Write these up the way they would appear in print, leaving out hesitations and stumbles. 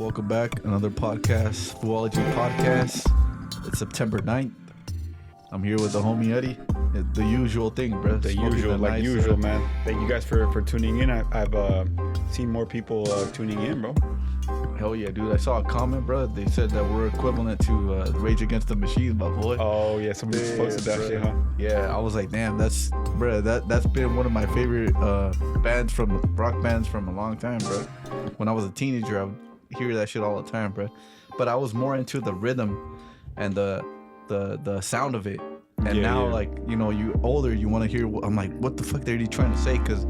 Welcome back. Another podcast, Foo-ology podcast. It's September 9th. I'm here with the homie Eddie. The usual thing, bro. The usual, like nice, usual, man. Thank you guys for tuning in. I've seen more people tuning in, bro. Hell yeah, dude. I saw a comment, bro. They said that we're equivalent to Rage Against the Machine, my boy. Oh, yeah. Somebody posted that shit, huh? Yeah, I was like, damn, that's been one of my favorite rock bands from a long time, bro. When I was a teenager, I would hear that shit all the time, bro. But I was more into the rhythm and the sound of it. And now, like, you know, you older, you want to hear. I'm like, what the fuck are they trying to say? Because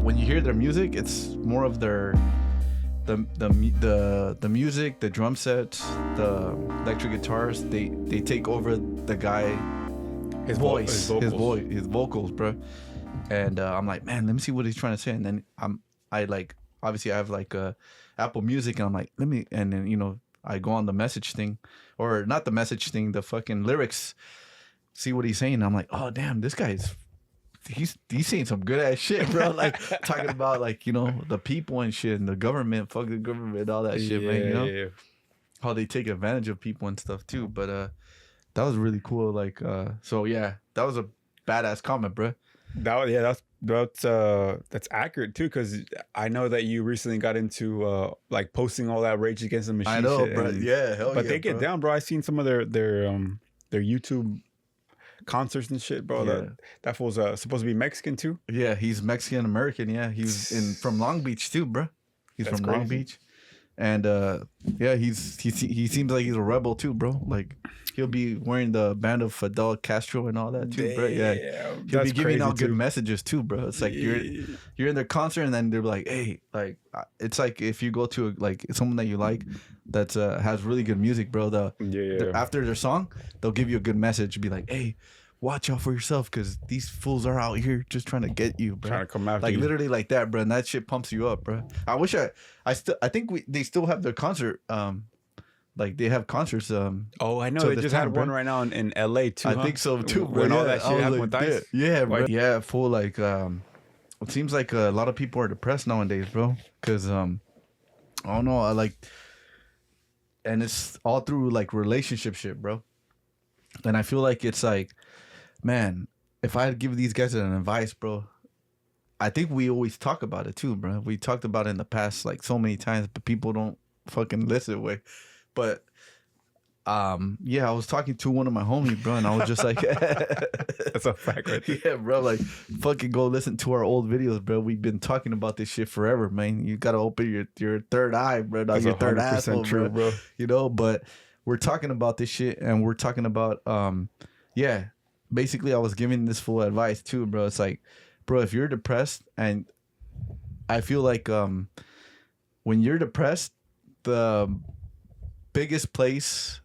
when you hear their music, it's more of their the music, the drum sets, the electric guitars. They take over the guy, his vocals, bro. And I'm like, man, let me see what he's trying to say. And then obviously I have like Apple Music, and I'm like, and then, you know, I go on the message thing, or not the message thing, the fucking lyrics, see what he's saying. And I'm like, oh damn, this guy's he's saying some good ass shit, bro. Like talking about, like, you know, the people and shit, and the government, fuck the government, all that shit, man. You know how they take advantage of people and stuff too. But that was really cool. Like so yeah, that was a badass comment, bro. That's accurate too, because I know that you recently got into like posting all that Rage Against the Machine. I know, shit, bro. Yeah, hell but yeah, they get down, bro. I seen some of their YouTube concerts and shit, bro. Yeah. That fool's supposed to be Mexican too. Yeah, he's Mexican American. Yeah, he's from Long Beach too, bro. He's from Long Beach, and yeah, he seems like he's a rebel too, bro. Like he'll be wearing the band of Fidel Castro and all that too, bro. Yeah, he'll be giving out good messages too, bro. It's like you're in their concert, and then they're like, hey, like it's like if you go to like someone that you like that has really good music, bro. After their song, they'll give you a good message, be like, hey, watch out for yourself, because these fools are out here just trying to get you, bro. Trying to come after like you. literally like that, bro. And that shit pumps you up, bro. I wish I think they still have their concert. Like they have concerts. Oh, I know. They just had one right now in LA too. I think so too, bro. When all that shit happened with Dice. Yeah, bro. Yeah, full like it seems like a lot of people are depressed nowadays, bro. Because I don't know. And it's all through like relationship shit, bro. And I feel like it's like, man, if I had give these guys an advice, bro, I think we always talk about it too, bro. We talked about it in the past like so many times, but people don't fucking listen. But yeah, I was talking to one of my homies, bro, and I was just like, that's a fact right there. Yeah, bro, like fucking go listen to our old videos, bro. We've been talking about this shit forever, man. You gotta open your third eye, bro, not your third asshole, true, bro. You know, but we're talking about this shit, and we're talking about yeah, basically I was giving this full advice too, bro. It's like, bro, if you're depressed, and I feel like when you're depressed, the biggest place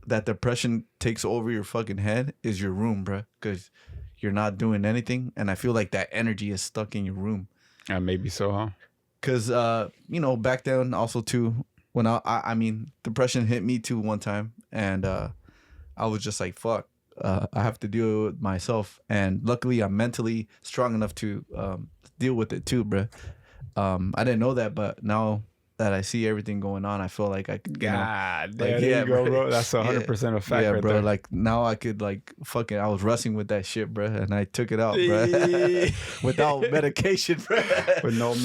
that depression takes over your fucking head is your room, bro, because you're not doing anything, and I feel like that energy is stuck in your room. Maybe so, huh? Because you know, back then also too, when I mean depression hit me too one time, and I was just like, fuck, I have to deal with myself, and luckily I'm mentally strong enough to deal with it too, bro. I didn't know that, but now that I see everything going on, I feel like I could, God damn, like, there you go, bro. That's 100% a fact, yeah, right bro. there. Like now I could like fucking. I was wrestling with that shit, bro, and I took it out, bro, without medication, bro. With no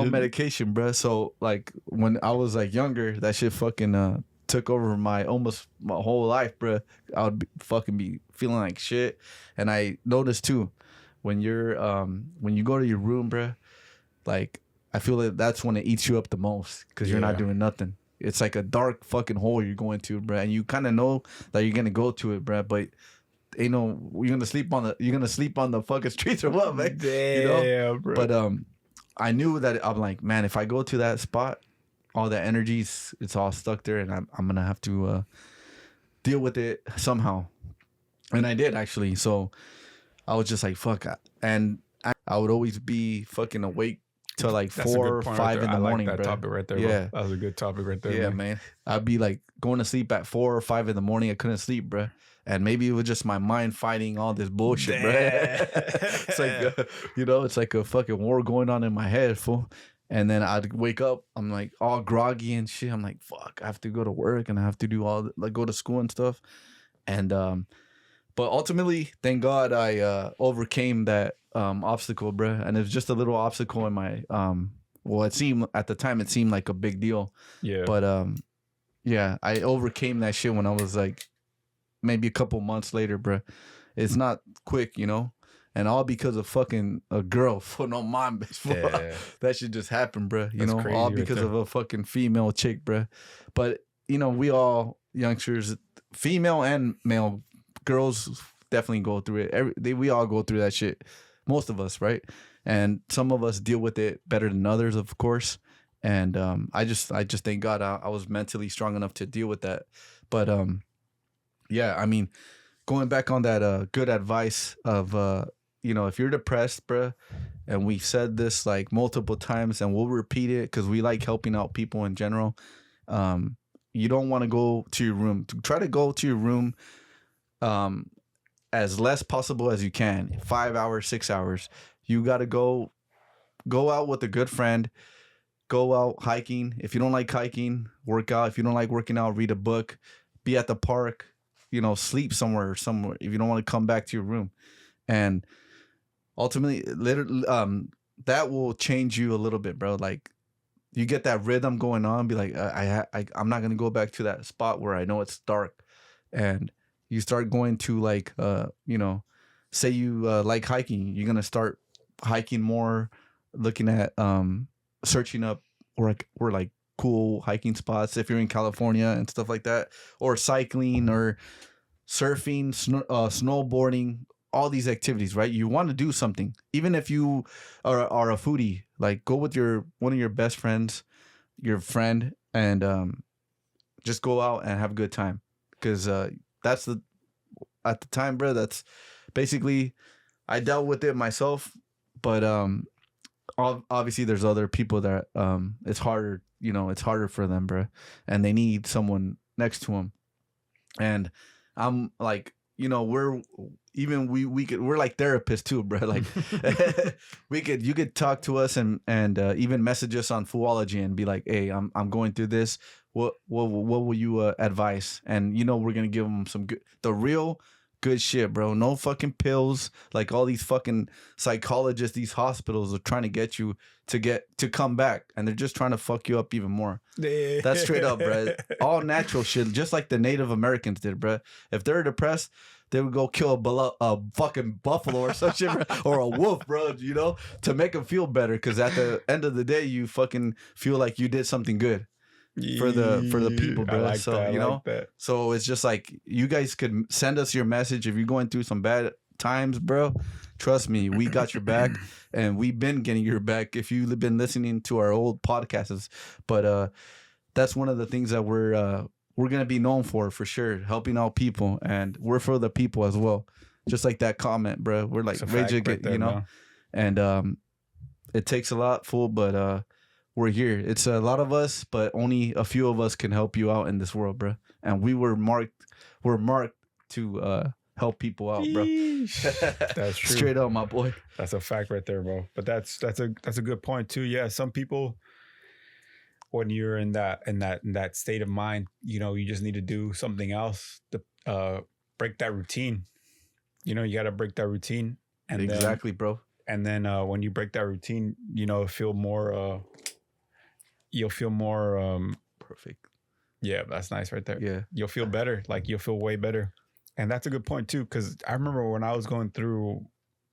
medication, bro. So like when I was like younger, that shit fucking took over my whole life, bro. I would be feeling like shit, and I noticed too when you go to your room, bro, like, I feel like that's when it eats you up the most, because you're not doing nothing. It's like a dark fucking hole you're going to, bro, and you kind of know that you're gonna go to it, bro, but ain't no you're gonna sleep on the fucking streets or what, man? Damn, you know? bro. But I knew that I'm like, man, if I go to that spot, all that energy, it's all stuck there, and I'm gonna have to deal with it somehow. And I did, actually. So I was just like, fuck, and I would always be fucking awake till like 4 or 5 in the morning, that bro. topic right there, yeah, bro. That was a good topic right there. Yeah, man. I'd be like going to sleep at 4 or 5 in the morning. I couldn't sleep, bro. And maybe it was just my mind fighting all this bullshit, bro. It's like, you know, it's like a fucking war going on in my head, fool. And then I'd wake up, I'm like all groggy and shit. I'm like, fuck, I have to go to work and I have to do like go to school and stuff. And but ultimately, thank God I overcame that obstacle, bruh. And it was just a little obstacle in my well, it seemed at the time it seemed like a big deal. Yeah. But yeah, I overcame that shit when I was like maybe a couple months later, bruh. It's not quick, you know? And all because of fucking a girl for no mom. Yeah. That shit just happened, bro. You know, all because of a fucking female chick, bro. But, you know, we all youngsters, female and male girls definitely go through it. We all go through that shit. Most of us, right? And some of us deal with it better than others, of course. And I just thank God I was mentally strong enough to deal with that. But yeah, I mean, going back on that good advice of you know, if you're depressed, bruh, and we said this like multiple times and we'll repeat it because we like helping out people in general. You don't want to go to your room. Try to go to your room as less possible as you can. 5 hours, 6 hours. You got to go out with a good friend. Go out hiking. If you don't like hiking, work out. If you don't like working out, read a book. Be at the park. You know, sleep somewhere if you don't want to come back to your room. And ultimately, literally, that will change you a little bit, bro. Like, you get that rhythm going on. Be like, I'm not gonna go back to that spot where I know it's dark, and you start going to like, you know, say you like hiking. You're gonna start hiking more, looking at searching up or like cool hiking spots if you're in California and stuff like that, or cycling or surfing, snowboarding. All these activities, right? You want to do something, even if you are a foodie. Like, go with one of your best friends, your friend, and just go out and have a good time. Because that's at the time, bro. That's basically, I dealt with it myself, but obviously there's other people that it's harder. You know, it's harder for them, bro, and they need someone next to them. And I'm like, you know, we're like therapists too, bro. Like, you could talk to us and even message us on Foo-ology and be like, hey, I'm going through this. What will you advise? And you know, we're gonna give them the real good shit, bro. No fucking pills like all these fucking psychologists, these hospitals are trying to get you to come back, and they're just trying to fuck you up even more. That's straight up, bro. All natural shit, just like the Native Americans did, bro. If they're depressed, they would go kill a fucking buffalo or some shit, bro, or a wolf, bro, you know, to make them feel better. Because at the end of the day, you fucking feel like you did something good for the people, bro. Like so that, you know, so it's just like, you guys could send us your message if you're going through some bad times, bro. Trust me, we got your back, and we've been getting your back if you've been listening to our old podcasts. But that's one of the things that we're gonna be known for sure, helping out people, and we're for the people as well. Just like that comment, bro. We're like rage, you know, bro. And it takes a lot, fool, but we're here. It's a lot of us, but only a few of us can help you out in this world, bro. And we're marked to help people out, bro. That's true. Straight up, my boy. That's a fact right there, bro. But that's a good point too. Yeah, some people, when you're in that state of mind, you know, you just need to do something else to break that routine. You know, you got to break that routine. And exactly, bro. And then when you break that routine, you know, you'll feel more perfect. Yeah, that's nice right there. Yeah. You'll feel better. Like, you'll feel way better. And that's a good point too, because I remember when I was going through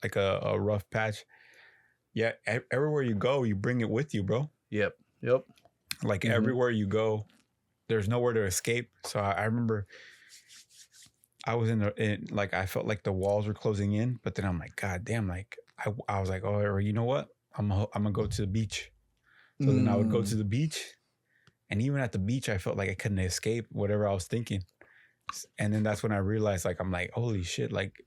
like a rough patch. Yeah, everywhere you go, you bring it with you, bro. Yep. Like, everywhere you go, there's nowhere to escape. So I remember I was like, I felt like the walls were closing in, but then I'm like, God damn, like I was like, oh, you know what? I'm gonna go to the beach. So then I would go to the beach, and even at the beach, I felt like I couldn't escape whatever I was thinking. And then that's when I realized, like, I'm like, holy shit, like,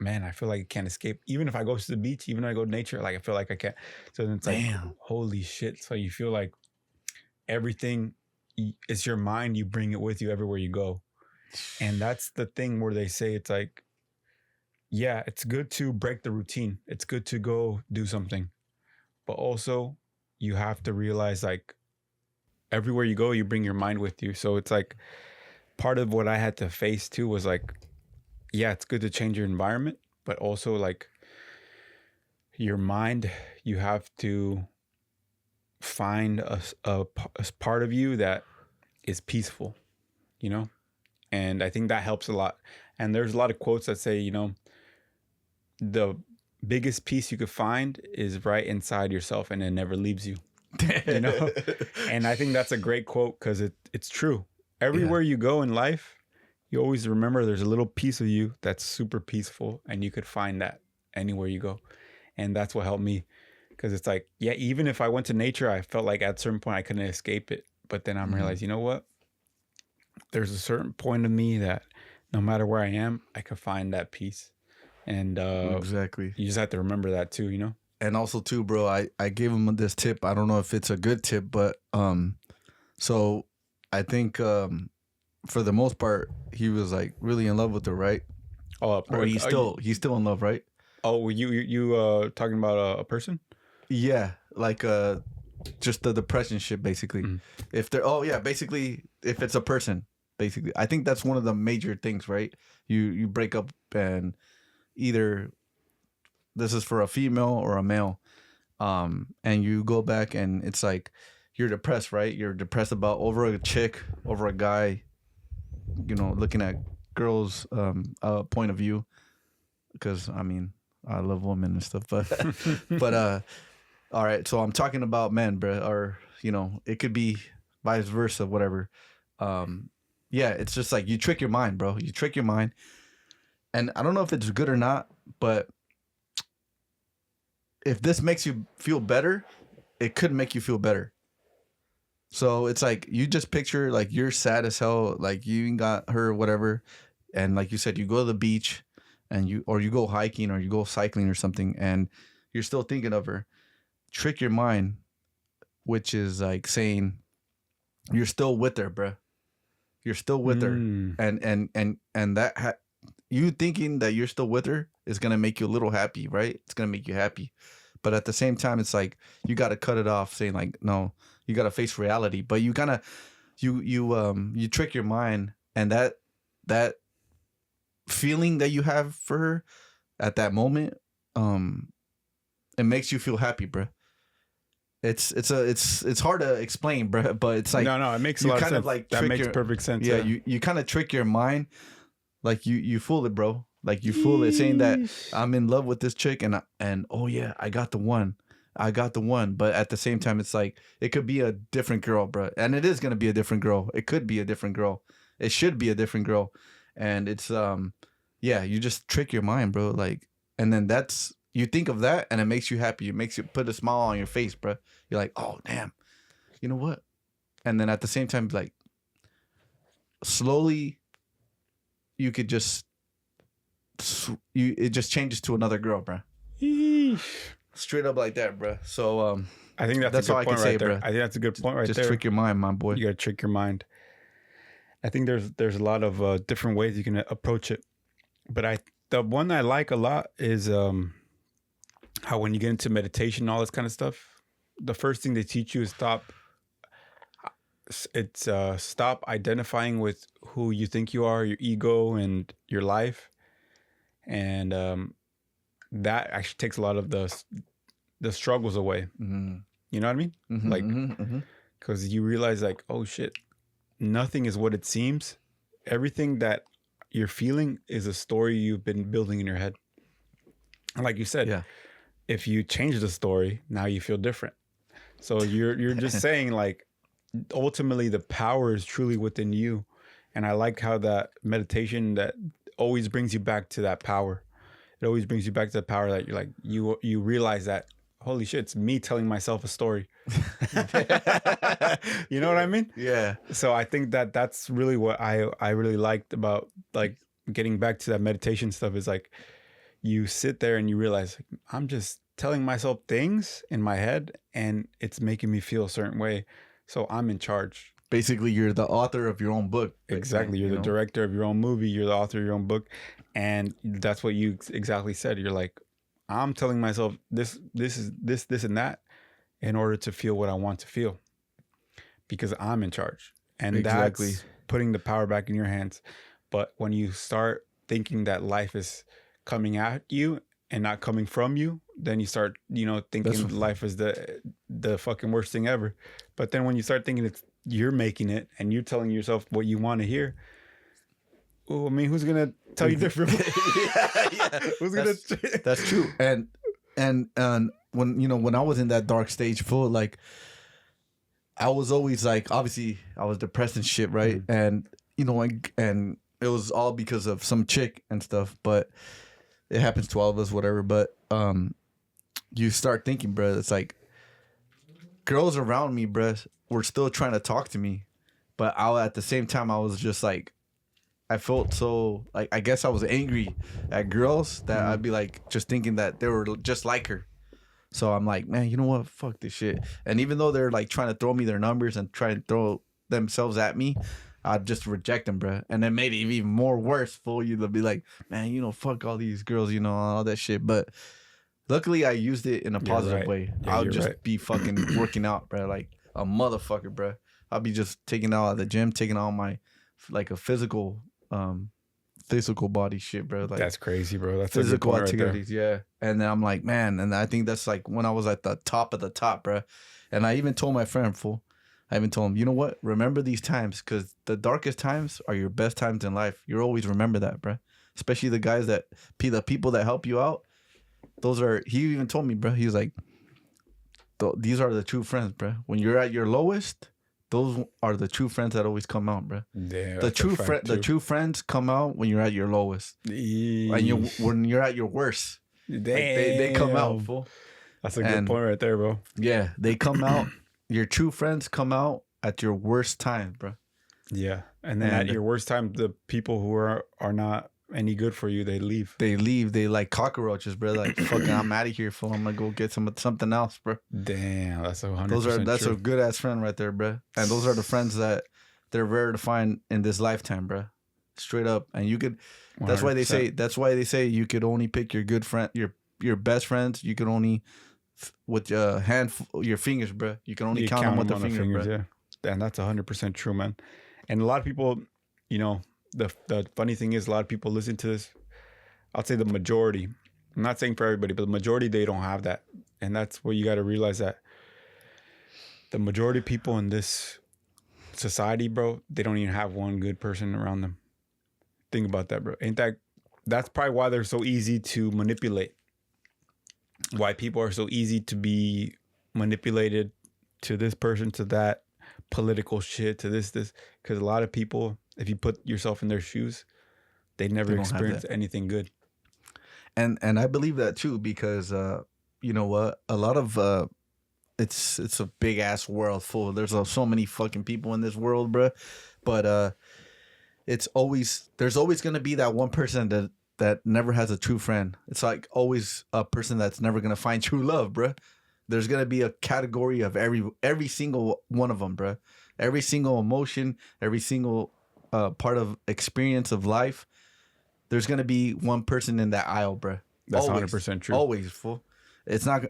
man, I feel like I can't escape. Even if I go to the beach, even if I go to nature, like, I feel like I can't. So then it's like, holy shit. So you feel like everything, it's your mind, you bring it with you everywhere you go. And that's the thing where they say, it's like, yeah, it's good to break the routine. It's good to go do something. But also, you have to realize like everywhere you go, you bring your mind with you. So it's like part of what I had to face too was like, yeah, it's good to change your environment, but also like your mind, you have to find a part of you that is peaceful, you know? And I think that helps a lot. And there's a lot of quotes that say, you know, the biggest peace you could find is right inside yourself and it never leaves you, you know? And I think that's a great quote because it's true. Everywhere you go in life, you always remember there's a little piece of you that's super peaceful and you could find that anywhere you go. And that's what helped me because it's like, yeah, even if I went to nature, I felt like at a certain point I couldn't escape it. But then I'm realized, you know what? There's a certain point of me that no matter where I am, I could find that peace. And exactly. You just have to remember that too, you know? And also too, bro, I gave him this tip. I don't know if it's a good tip, but so I think for the most part, he was like really in love with her, right? Oh, or he's still in love, right? Oh, you talking about a person? Yeah, like just the depression shit, basically. If they're basically if it's a person, basically, I think that's one of the major things, right? You break up and either this is for a female or a male, and you go back and it's like you're depressed, right? You're depressed over a chick, over a guy, you know, looking at girls' point of view, because I mean I love women and stuff, but all right, so I'm talking about men, bro, or you know, it could be vice versa, whatever. Yeah, it's just like you trick your mind, bro. You trick your mind, and I don't know if it's good or not, but if this makes you feel better, it could make you feel better. So it's like you just picture like you're sad as hell, like you ain't got her, whatever, and like you said, you go to the beach, and you go hiking or you go cycling or something, and you're still thinking of her. Trick your mind, which is like saying you're still with her, bruh. You're still with her, and that you thinking that you're still with her is gonna make you a little happy, right? It's gonna make you happy, but at the same time, it's like you gotta cut it off, saying like, no, you gotta face reality. But you kind of you trick your mind, and that feeling that you have for her at that moment, it makes you feel happy, bruh. It's hard to explain, bro, but it's like no, it makes a lot of sense. Like that makes perfect sense. Yeah, you kind of trick your mind, like you fool it, bro. Like you fool it, saying that I'm in love with this chick, and oh yeah, I got the one. But at the same time, it's like it could be a different girl, bro, and it is gonna be a different girl. It could be a different girl. It should be a different girl, and it's yeah, you just trick your mind, bro. Like, and then that's. You think of that, and it makes you happy. It makes you put a smile on your face, bro. You're like, oh, damn. You know what? And then at the same time, like, slowly, you could just... it just changes to another girl, bro. Straight up like that, bro. So, I think that's a good point right there. I think that's a good point right there. Just trick your mind, my boy. You got to trick your mind. I think there's a lot of different ways you can approach it. But the one I like a lot is... how when you get into meditation and all this kind of stuff, the first thing they teach you is stop identifying with who you think you are, your ego and your life. And that actually takes a lot of the struggles away. Mm-hmm. You know what I mean? Mm-hmm, like, because you realize like, oh shit, nothing is what it seems. Everything that you're feeling is a story you've been building in your head. And like you said, yeah. If you change the story, now you feel different. So you're just saying like, ultimately the power is truly within you. And I like how that meditation that always brings you back to that power. It always brings you back to the power that you're like, you realize that, holy shit, it's me telling myself a story. You know what I mean? Yeah. So I think that's really what I really liked about like getting back to that meditation stuff is like, you sit there and you realize like, I'm just telling myself things in my head and it's making me feel a certain way. So I'm in charge. Basically, you're the author of your own book. Exactly. You're the director of your own movie. You're the author of your own book. And that's what you exactly said. You're like, I'm telling myself this and that. in order to feel what I want to feel, because I'm in charge. And Exactly. that's putting the power back in your hands. But when you start thinking that life is coming at you and not coming from you, then you start, thinking life is the fucking worst thing ever. But then when you start thinking you're making it and you're telling yourself what you want to hear, well, I mean, who's gonna tell you different? Who's that's true. And when I was in that dark stage, full, like, I was always like, obviously I was depressed and shit, right? And and it was all because of some chick and stuff, but it happens to all of us, whatever. But you start thinking, bro, it's like girls around me, bro, were still trying to talk to me, but at the same time I was just like, I felt so, like, I guess I was angry at girls that I'd be like just thinking that they were just like her. So I'm like, man, you know what? Fuck this shit. And even though they're like trying to throw me their numbers and try to throw themselves at me, I'd just reject them, bro. And it made it even more worse for you to be like, man, fuck all these girls, all that shit. But luckily I used it in a positive way. Yeah, I'll just be fucking working out, bro, like a motherfucker, bro. I'll be just taking out of the gym, taking out my, like, a physical body shit, bro. Like, that's crazy, bro. That's physical activities, yeah. And then I'm like, man, and I think that's like when I was at the top of the top, bro. And I even told my friend, fool, I even told him, you know what? Remember these times, because the darkest times are your best times in life. You always remember that, bro. Especially the guys the people that help you out. He even told me, bro. He was like, these are the true friends, bro. When you're at your lowest, those are the true friends that always come out, bro. Yeah, the true friends come out when you're at your lowest. And when you're at your worst. Damn. Like, they come out, fool. That's a good point right there, bro. Yeah, they come out. Your true friends come out at your worst time, bro. Yeah, and then at your worst time, the people who are not any good for you, they leave. They like cockroaches, bro. Like, fucking, I'm out of here, fool. I'm gonna go get something else, bro. Damn, that's 100%. That's a good ass friend right there, bro. And those are the friends that they're rare to find in this lifetime, bro. Straight up. And you could. 100%. That's why they say you could only pick your good friend, your best friends. You could only with your fingers, bro. You can only count them with the fingers, bro. Yeah, and that's 100% true, man. And a lot of people, the funny thing is, a lot of people listen to this. I'll say the majority. I'm not saying for everybody, but the majority, they don't have that. And that's what you got to realize, that the majority of people in this society, bro, they don't even have one good person around them. Think about that, bro. That's probably why they're so easy to manipulate. Why people are so easy to be manipulated to this person, to that political shit, to this, because a lot of people, if you put yourself in their shoes, they never experience anything good. And I believe that too, because you know what, a lot of it's a big ass world full. There's so many fucking people in this world, bro. But there's always gonna be that one person that never has a true friend. It's like always a person that's never gonna find true love, bro. There's gonna be a category of every single one of them, bro. Every single emotion, every single part of experience of life. There's gonna be one person in that aisle, bro. That's 100% true. Always, fool. It's not.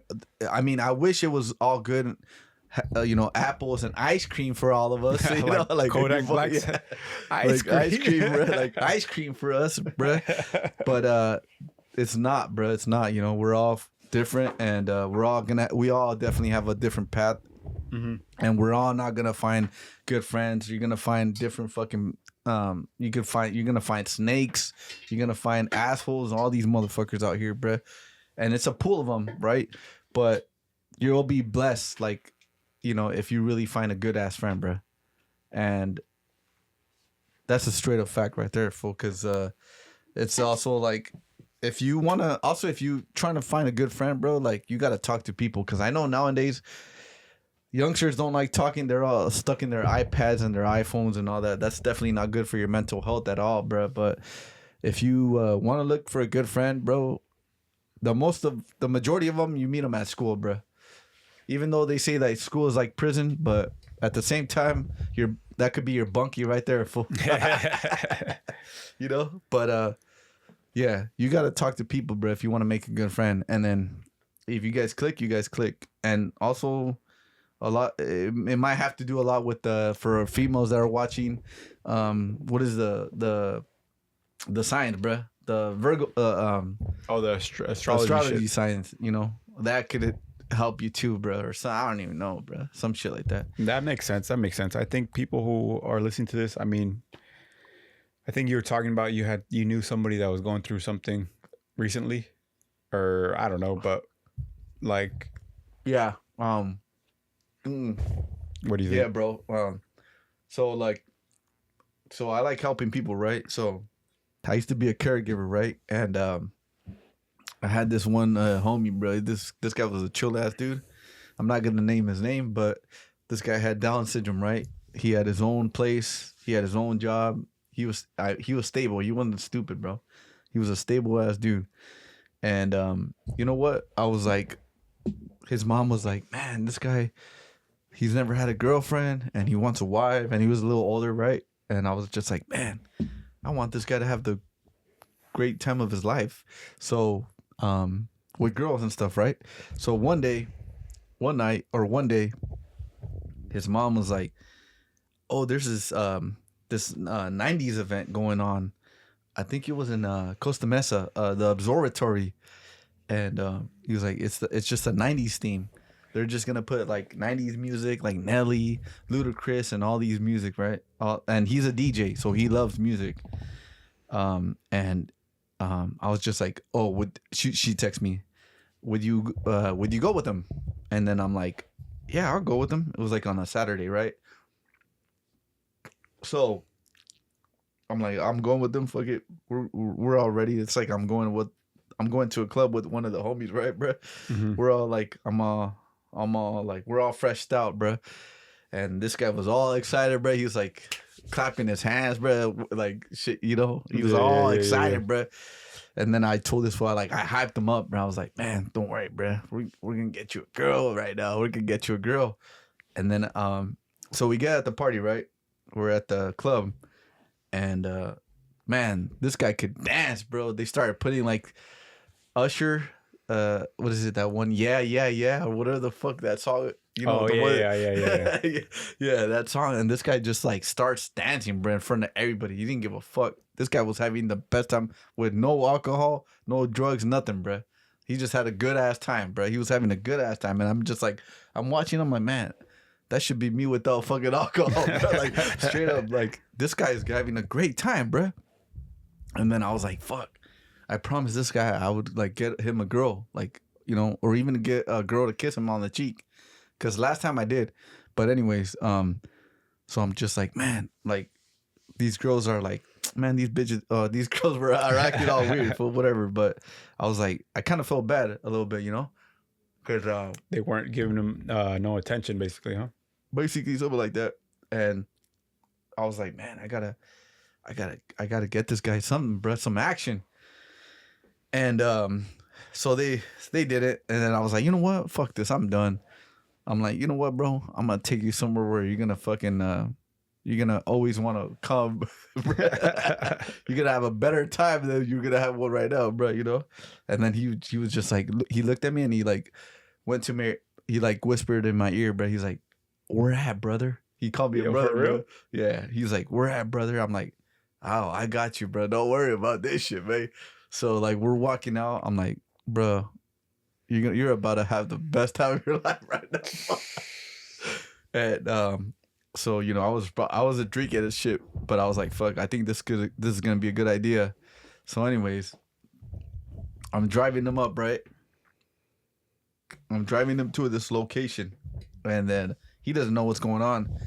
I mean, I wish it was all good. Apples and ice cream for all of us. like Kodak Black, ice cream, bro. Like ice cream for us, bro. But it's not, bro. It's not. We're all different, and we all definitely have a different path, and we're all not gonna find good friends. You're gonna find different fucking. You're gonna find snakes. You're gonna find assholes. All these motherfuckers out here, bro. And it's a pool of them, right? But you'll be blessed, like. If you really find a good ass friend, bro. And that's a straight up fact right there, fool. Because it's also like, if you trying to find a good friend, bro, like, you got to talk to people. Because I know nowadays youngsters don't like talking. They're all stuck in their iPads and their iPhones and all that. That's definitely not good for your mental health at all, bro. But if you want to look for a good friend, bro, the majority of them, you meet them at school, bro. Even though they say that school is like prison, but at the same time, that could be your bunkie right there, fool. But yeah, you got to talk to people, bro, if you want to make a good friend. And then if you guys click, and also a lot. It might have to do a lot with for females that are watching. What is the science, bruh? The Virgo. The astrology science. You know that could help you too, bro. Or so I don't even know, bro. Some shit like that. That makes sense. I think people who are listening to this, I mean, I think you were talking about you knew somebody that was going through something recently, or I don't know, but like, yeah. What do you think? Yeah, bro. So I like helping people, right? So I used to be a caregiver, right? And I had this one homie, bro. This guy was a chill ass dude. I'm not gonna name his name, but this guy had Down syndrome, right? He had his own place. He had his own job. He was stable. He wasn't stupid, bro. He was a stable ass dude. And you know what? I was like, his mom was like, man, this guy, he's never had a girlfriend, and he wants a wife, and he was a little older, right? And I was just like, man, I want this guy to have the great time of his life. So with girls and stuff, right? So one day, his mom was like, oh, there's this 90s event going on. I think it was in Costa Mesa, the observatory. And he was like, it's just a 90s theme. They're just gonna put like 90s music, like Nelly, Ludacris, and all these music, right? And he's a DJ, so he loves music. I was just like, oh, she texted me, would you go with him? And then I'm like, yeah, I'll go with him. It was like on a Saturday, right? So I'm like, I'm going with them. Fuck it, we're all ready. It's like I'm going to a club with one of the homies, right, bro? Mm-hmm. We're all like, I'm all like, we're all freshed out, bro. And this guy was all excited, bro. He was like clapping his hands, bro, like shit, you know. He was all excited, bro. And then I told this fool, like, I hyped him up, bro. I was like, man, don't worry, bro. We're gonna get you a girl right now. We're gonna get you a girl. And then so we get at the party, right? We're at the club, and man, this guy could dance, bro. They started putting like Usher, what is it, that one? Yeah, or whatever the fuck that song. You know, yeah. Yeah, that song. And this guy just like starts dancing, bro, in front of everybody. He didn't give a fuck. This guy was having the best time with no alcohol, no drugs, nothing, bro. He just had a good ass time, bro. He was having a good ass time. And I'm just like, I'm watching him like, man, that should be me without fucking alcohol, bro. Like, straight up, like, this guy is having a great time, bro. And then I was like, fuck. I promised this guy I would like get him a girl, like, you know, or even get a girl to kiss him on the cheek. Cause last time I did. But anyways, so I'm just like, man, like these girls are like, man, these bitches, these girls are acting all weird for whatever. But I was like, I kind of felt bad a little bit, you know, cause they weren't giving him no attention, basically, huh? Basically something like that. And I was like, man, I gotta get this guy something, bro, some action. And so they did it, and then I was like, you know what? Fuck this, I'm done. I'm like, you know what, bro? I'm gonna take you somewhere where you're gonna fucking you're gonna always want to come. You're gonna have a better time than you're gonna have one right now, bro. You know. And then he was just like, he looked at me and he like went to me. He like whispered in my ear, bro. He's like, "Where at, brother?" He called me a brother, for real? Bro. Yeah. He's like, "Where at, brother?" I'm like, "Oh, I got you, bro. Don't worry about this shit, man." So like we're walking out. I'm like, "Bro, you're about to have the best time of your life right now." And so you know, I was drinking this shit, but I was like, "Fuck, I think this is gonna be a good idea." So, anyways, I'm driving them up, right? I'm driving them to this location, and then he doesn't know what's going on.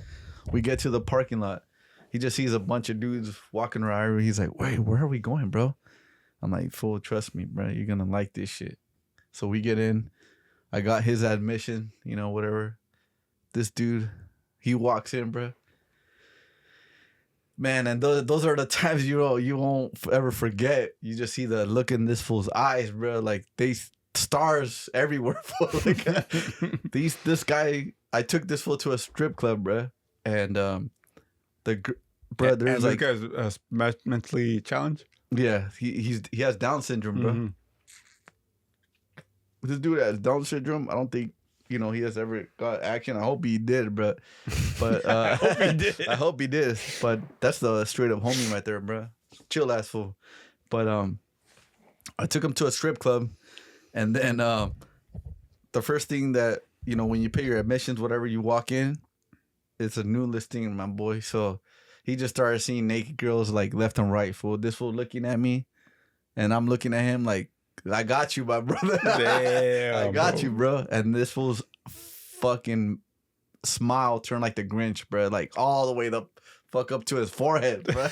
We get to the parking lot. He just sees a bunch of dudes walking around. He's like, "Wait, where are we going, bro?" I'm like, "Fool, trust me, bro. You're gonna like this shit." So we get in. I got his admission, you know, whatever. This dude, he walks in, bro. Man, and those are the times you won't ever forget. You just see the look in this fool's eyes, bro. Like they stars everywhere. Like, this guy, I took this fool to a strip club, bro, and there's like, this guy's mentally challenged. Yeah, he has Down syndrome, bro. Mm-hmm. this dude has Down syndrome. I don't think he has ever got action. I hope he did, but I hope he did. I hope he did. But that's the straight up homie right there, bro. Chill ass fool. But I took him to a strip club, and then the first thing that when you pay your admissions, whatever, you walk in, it's a new listing, my boy. So he just started seeing naked girls like left and right. Fool, this fool looking at me, and I'm looking at him like, I got you, my brother. Damn, I got you, bro. And this fool's fucking smile turned like the Grinch, bro. Like all the way the fuck up to his forehead, bro.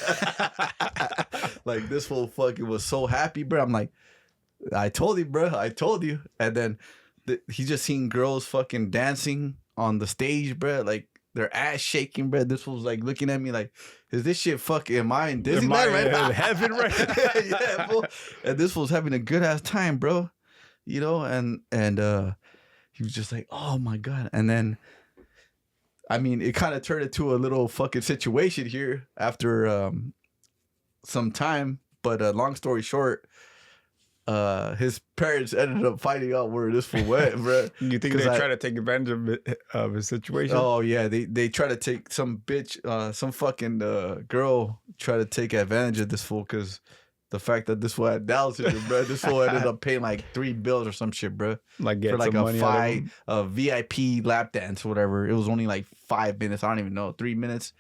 Like this fool fucking was so happy, bro. I'm like, I told you, bro. I told you. And then he just seen girls fucking dancing on the stage, bro. Like their ass shaking, bro. This fool's like looking at me like, is this shit fucking, am I in Disneyland right now? Heaven right now? Yeah, fool. And this fool's having a good ass time, bro. And he was just like, oh my God. And then, I mean, it kind of turned into a little fucking situation here after some time. But long story short, his parents ended up finding out where this fool went, bro. You think they try to take advantage of his situation? Oh yeah, they try to take some bitch, some fucking girl try to take advantage of this fool because the fact that this fool had Down syndrome, bro. This fool ended up paying like 3 bills or some shit, bro. Like get for like some money a VIP lap dance or whatever. It was only like 5 minutes. I don't even know, 3 minutes.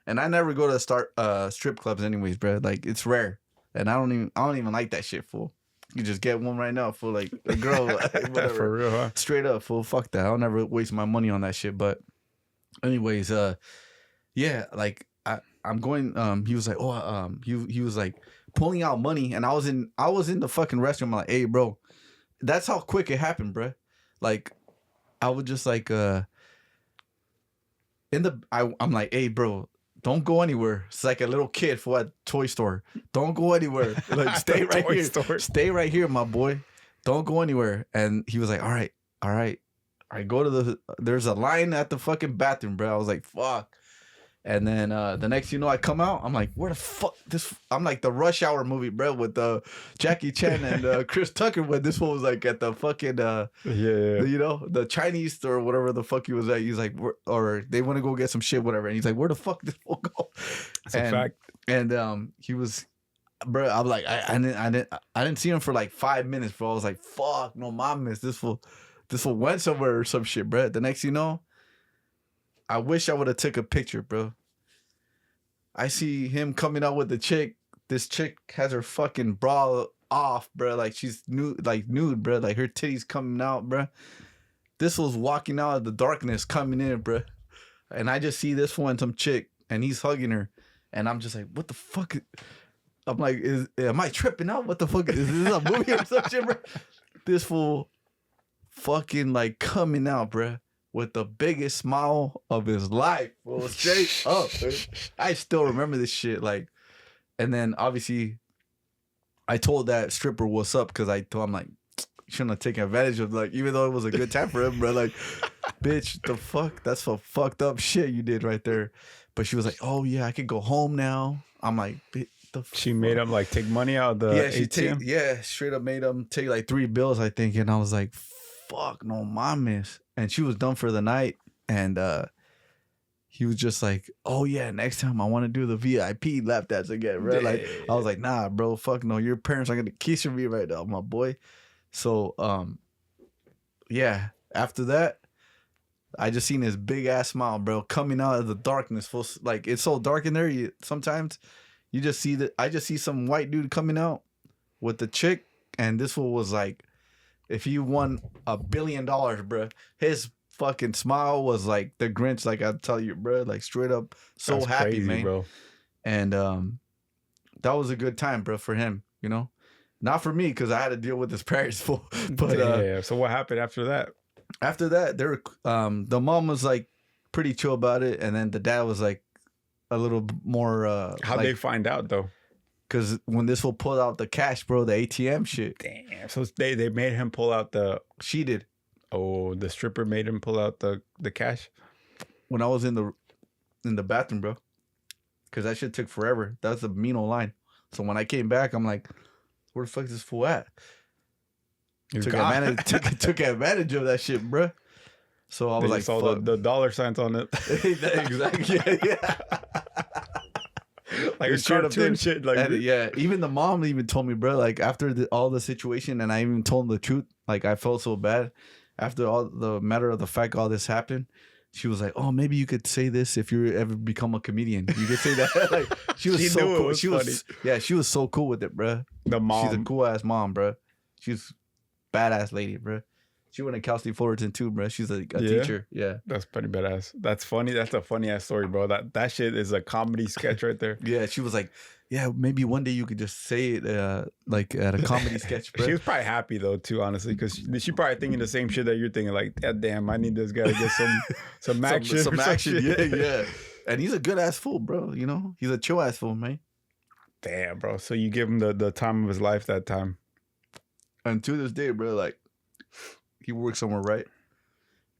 And I never go to strip clubs anyways, bro. Like it's rare, and I don't even like that shit, fool. You just get one right now, fool. Like a girl, whatever. For real, huh? Straight up, fool. Fuck that. I'll never waste my money on that shit. But anyways, yeah, like I'm going. He was like, he was like pulling out money, and I was in the fucking restroom. I'm like, hey, bro, that's how quick it happened, bro. Like I was just like, I'm like, hey, bro. Don't go anywhere. It's like a little kid for a toy store. Don't go anywhere. Like stay right here. Store. Stay right here, my boy. Don't go anywhere. And he was like, all right. I go to there's a line at the fucking bathroom, bro. I was like, fuck. And then the next I come out, I'm like, where the fuck I'm like the Rush Hour movie, bro, with Jackie Chan and Chris Tucker, when this one was like at the fucking the Chinese store or whatever the fuck he was at. He's like, or they want to go get some shit, whatever. And he's like, where the fuck did this fool go? That's a fact. And he was, bro, I'm like, I didn't see him for like 5 minutes, bro. I was like, fuck, no mames, this fool went somewhere or some shit, bro. The next I wish I would have took a picture, bro. I see him coming out with the chick. This chick has her fucking bra off, bro. Like she's nude, bro. Like her titties coming out, bro. This was walking out of the darkness, coming in, bro. And I just see this one, some chick, and he's hugging her, and I'm just like, what the fuck? I'm like, am I tripping out? What the fuck? Is this a movie or some shit, bro? This fool fucking like coming out, bro, with the biggest smile of his life. Well, straight up, dude. I still remember this shit. Like, and then obviously I told that stripper what's up because I told him like, shouldn't have taken advantage of, like, even though it was a good time for him, bro. Like, bitch, the fuck? That's some fucked up shit you did right there. But she was like, oh yeah, I could go home now. I'm like, she made him like take money out of the ATM? Straight up made him take like 3 bills, I think. And I was like, fuck, no mames. And she was done for the night. And he was just like, oh yeah, next time I want to do the VIP lap dance again, bro. Like, I was like, nah, bro, fuck no. Your parents are gonna kiss me right now, my boy. So yeah, after that, I just seen his big ass smile, bro, coming out of the darkness. Like, it's so dark in there. Sometimes you just see I just see some white dude coming out with the chick, and this one was like, if he won $1 billion, bro, his fucking smile was like the Grinch. Like, I tell you, bro, like straight up, so That's happy, crazy, man. Bro. And that was a good time, bro, for him. You know, not for me because I had to deal with his parents. But yeah. So what happened after that? After that, there the mom was like pretty chill about it, and then the dad was like a little more. How'd they find out though? Because when this will pull out the cash, bro, the ATM shit. Damn. So they made him pull out the. She did. Oh, the stripper made him pull out the cash. When I was in the bathroom, bro, because that shit took forever. That's a mean old line. So when I came back, I'm like, where the fuck is this fool at? took advantage of that shit, bro. So I was like, saw fuck. the dollar signs on it. Exactly. Yeah. Like a cartoon shit. Like, and, yeah. Even the mom even told me, bro, like after all the situation, and I even told him the truth. Like I felt so bad after all the matter of the fact all this happened. She was like, "Oh, maybe you could say this if you ever become a comedian. You could say that." Like she was so cool. She was so cool with it, bro. The mom, she's a cool ass mom, bro. She's badass lady, bro. She went to Cal State Fullerton too, bro. She's a teacher. Yeah, that's pretty badass. That's funny. That's a funny ass story, bro. That shit is a comedy sketch right there. Yeah, she was like, yeah, maybe one day you could just say it like at a comedy sketch, bro. She was probably happy though too, honestly, because she probably thinking the same shit that you're thinking. Like, damn, I need this guy to get some action, some action. Yeah. And he's a good ass fool, bro. You know, he's a chill ass fool, man. Damn, bro. So you give him the time of his life that time. And to this day, bro, like he works somewhere, right?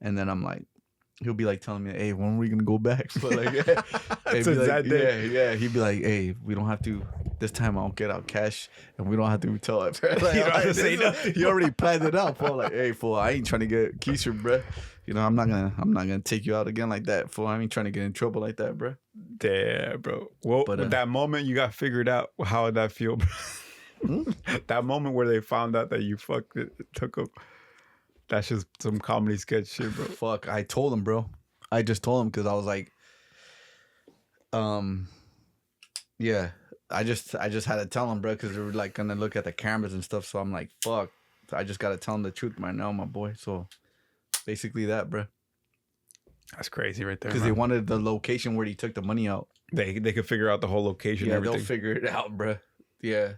And then I'm like, he'll be like telling me, "Hey, when are we gonna go back?" But like, yeah. He'd be like, "Hey, we don't have to. This time I'll get out cash, and we don't have to tell it." Like, you don't have to say nothing. He already planned it out. Fool. Like, hey, fool, I ain't trying to get Keisha, bro. You know, I'm not gonna take you out again like that, fool. I ain't trying to get in trouble like that, bro. Damn, bro. Well, but that moment you got figured out, how did that feel, bro? That moment where they found out that you fucked it, took him. That's just some comedy sketch shit, bro. Fuck, I told him, bro. I just told him because I was like, yeah. I just had to tell him, bro, because they were like gonna look at the cameras and stuff. So I'm like, fuck. So I just gotta tell him the truth right now, my boy. So basically that, bro. That's crazy, right there. Because they wanted the location where he took the money out. They could figure out the whole location. Yeah, and everything. they'll figure it out, bro. Yeah.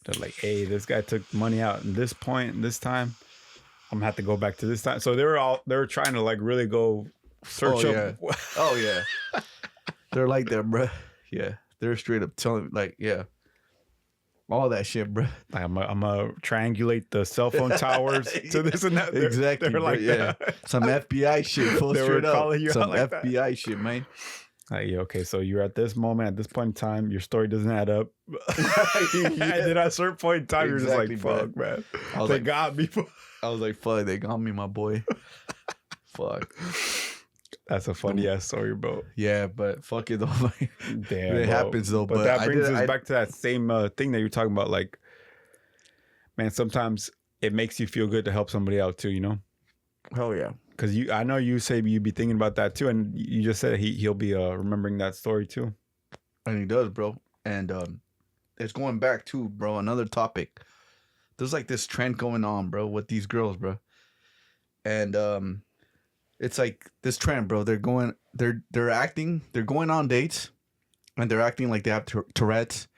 They're like, hey, this guy took money out in this point, and this time. I'm gonna have to go back to this time. So they were trying to like really go search up. Yeah. Oh yeah. They're like that, bro. Yeah. They're straight up telling me, like, yeah. All that shit, bro. Like, I'm gonna triangulate the cell phone towers to this and that. Exactly. They're like, yeah. Some FBI shit. Full they straight were calling you Some out like FBI that. shit, man. Like, yeah, okay, so you're at this moment, at this point in time, your story doesn't add up. And then at a certain point in time, you're just like, fuck, man. They got me. I was like, fuck, they got me, my boy. Fuck. That's a funny ass story, bro. Yeah, but fuck it though. Damn, it happens though. But that brings us back to that same thing that you're talking about. Like, man, sometimes it makes you feel good to help somebody out too, you know? Hell yeah. Because I know you say you'd be thinking about that too, and you just said he'll be remembering that story too. And he does, bro. And it's going back to, bro, another topic. There's like this trend going on, bro, with these girls, bro. And it's like this trend, bro. They're going on dates, and they're acting like they have Tourette's.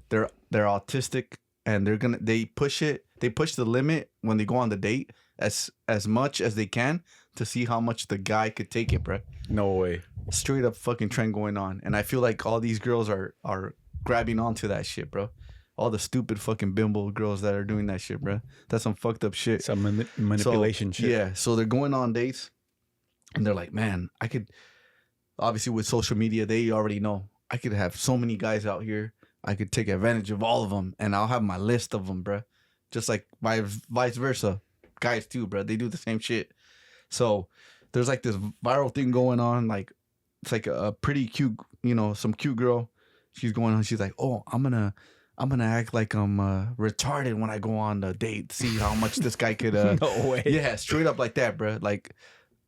They're autistic, and they push the limit when they go on the date as much as they can to see how much the guy could take it, bro. No way. Straight up fucking trend going on. And I feel like all these girls are grabbing onto that shit, bro. All the stupid fucking bimbo girls that are doing that shit, bro. That's some fucked up shit. Some manipulation shit. Yeah. So they're going on dates, and they're like, man, I could, obviously with social media, they already know, I could have so many guys out here. I could take advantage of all of them, and I'll have my list of them, bro. Just like vice versa. Guys too, bro. They do the same shit. So there's like this viral thing going on. Like, it's like a pretty cute, some cute girl. She's going on. She's like, oh, I'm gonna act like I'm retarded when I go on the date. See how much this guy could. No way. Yeah, straight up like that, bro. Like,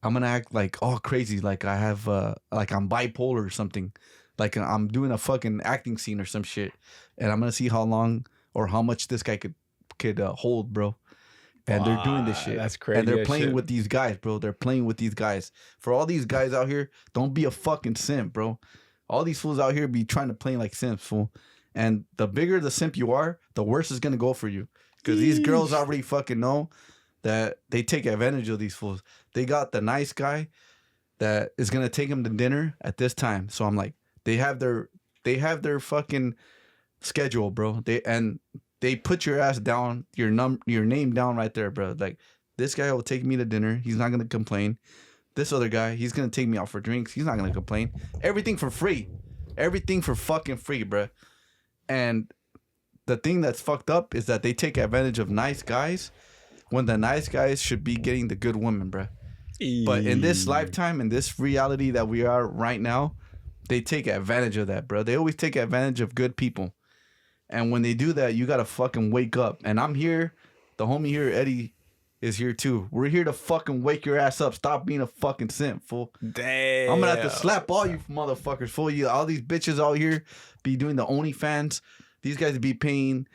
I'm gonna act like all crazy, like I have, like I'm bipolar or something. Like I'm doing a fucking acting scene or some shit, and I'm gonna see how long or how much this guy could hold, bro. And they're doing this shit. That's crazy. And they're playing with these guys, bro. They're playing with these guys. For all these guys out here, don't be a fucking simp, bro. All these fools out here be trying to play like simps, fool. And the bigger the simp you are, the worse it's gonna go for you. Because these girls already fucking know that they take advantage of these fools. They got the nice guy that is gonna take them to dinner at this time. So I'm like, they have their fucking schedule, bro. They put your ass down, your name down right there, bro. Like, this guy will take me to dinner. He's not gonna complain. This other guy, he's gonna take me out for drinks. He's not gonna complain. Everything for free. Everything for fucking free, bro. And the thing that's fucked up is that they take advantage of nice guys when the nice guys should be getting the good women, bro. But in this lifetime, in this reality that we are right now, they take advantage of that, bro. They always take advantage of good people. And when they do that, you got to fucking wake up. And I'm here. The homie here, Eddie, is here too. We're here to fucking wake your ass up. Stop being a fucking simp, fool. Damn. I'm going to have to slap all you motherfuckers, fool. All these bitches out here be doing the OnlyFans. These guys be paying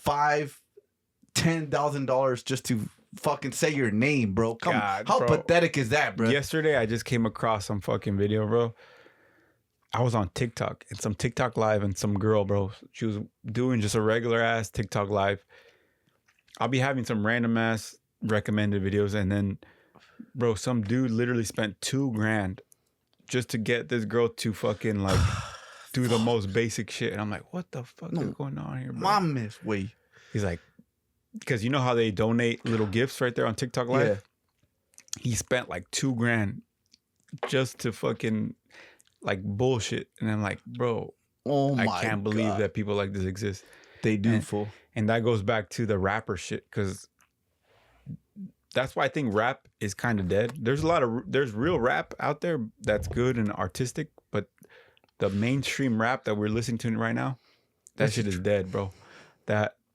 $5,000-$10,000 just to fucking say your name, bro. Come on. How pathetic is that, bro? Yesterday, I just came across some fucking video, bro. I was on TikTok and some TikTok live and some girl, bro, she was doing just a regular ass TikTok live. I'll be having some random ass recommended videos. And then, bro, some dude literally spent $2,000 just to get this girl to fucking like do the most basic shit. And I'm like, what the fuck is going on here, bro? Mama's way. He's like, because you know how they donate little gifts right there on TikTok live? Yeah. He spent like $2,000 just to fucking like bullshit. And I'm like, bro, I can't believe that people like this exist. They do, fool. And that goes back to the rapper shit, because that's why I think rap is kind of dead. There's real rap out there that's good and artistic, but the mainstream rap that we're listening to right now, that shit is dead, bro.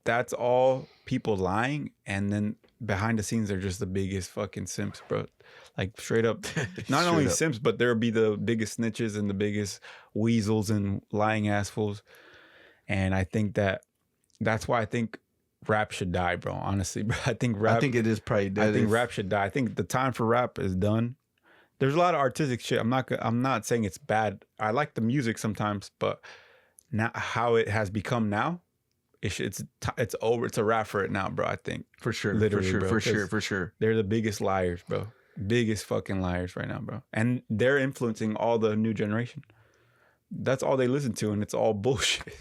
That's all people lying, and then behind the scenes they're just the biggest fucking simps, bro. Like straight up, not only simps, but there'll be the biggest snitches and the biggest weasels and lying ass fools. And I think that's why I think rap should die, bro. Honestly, bro. I think it is probably dead. I think rap should die. I think the time for rap is done. There's a lot of artistic shit. I'm not saying it's bad. I like the music sometimes, but now how it has become now, it's over. It's a wrap for it now, bro. I think for sure, literally, for sure. They're the biggest liars, bro. Biggest fucking liars right now, bro. And they're influencing all the new generation. That's all they listen to, and it's all bullshit.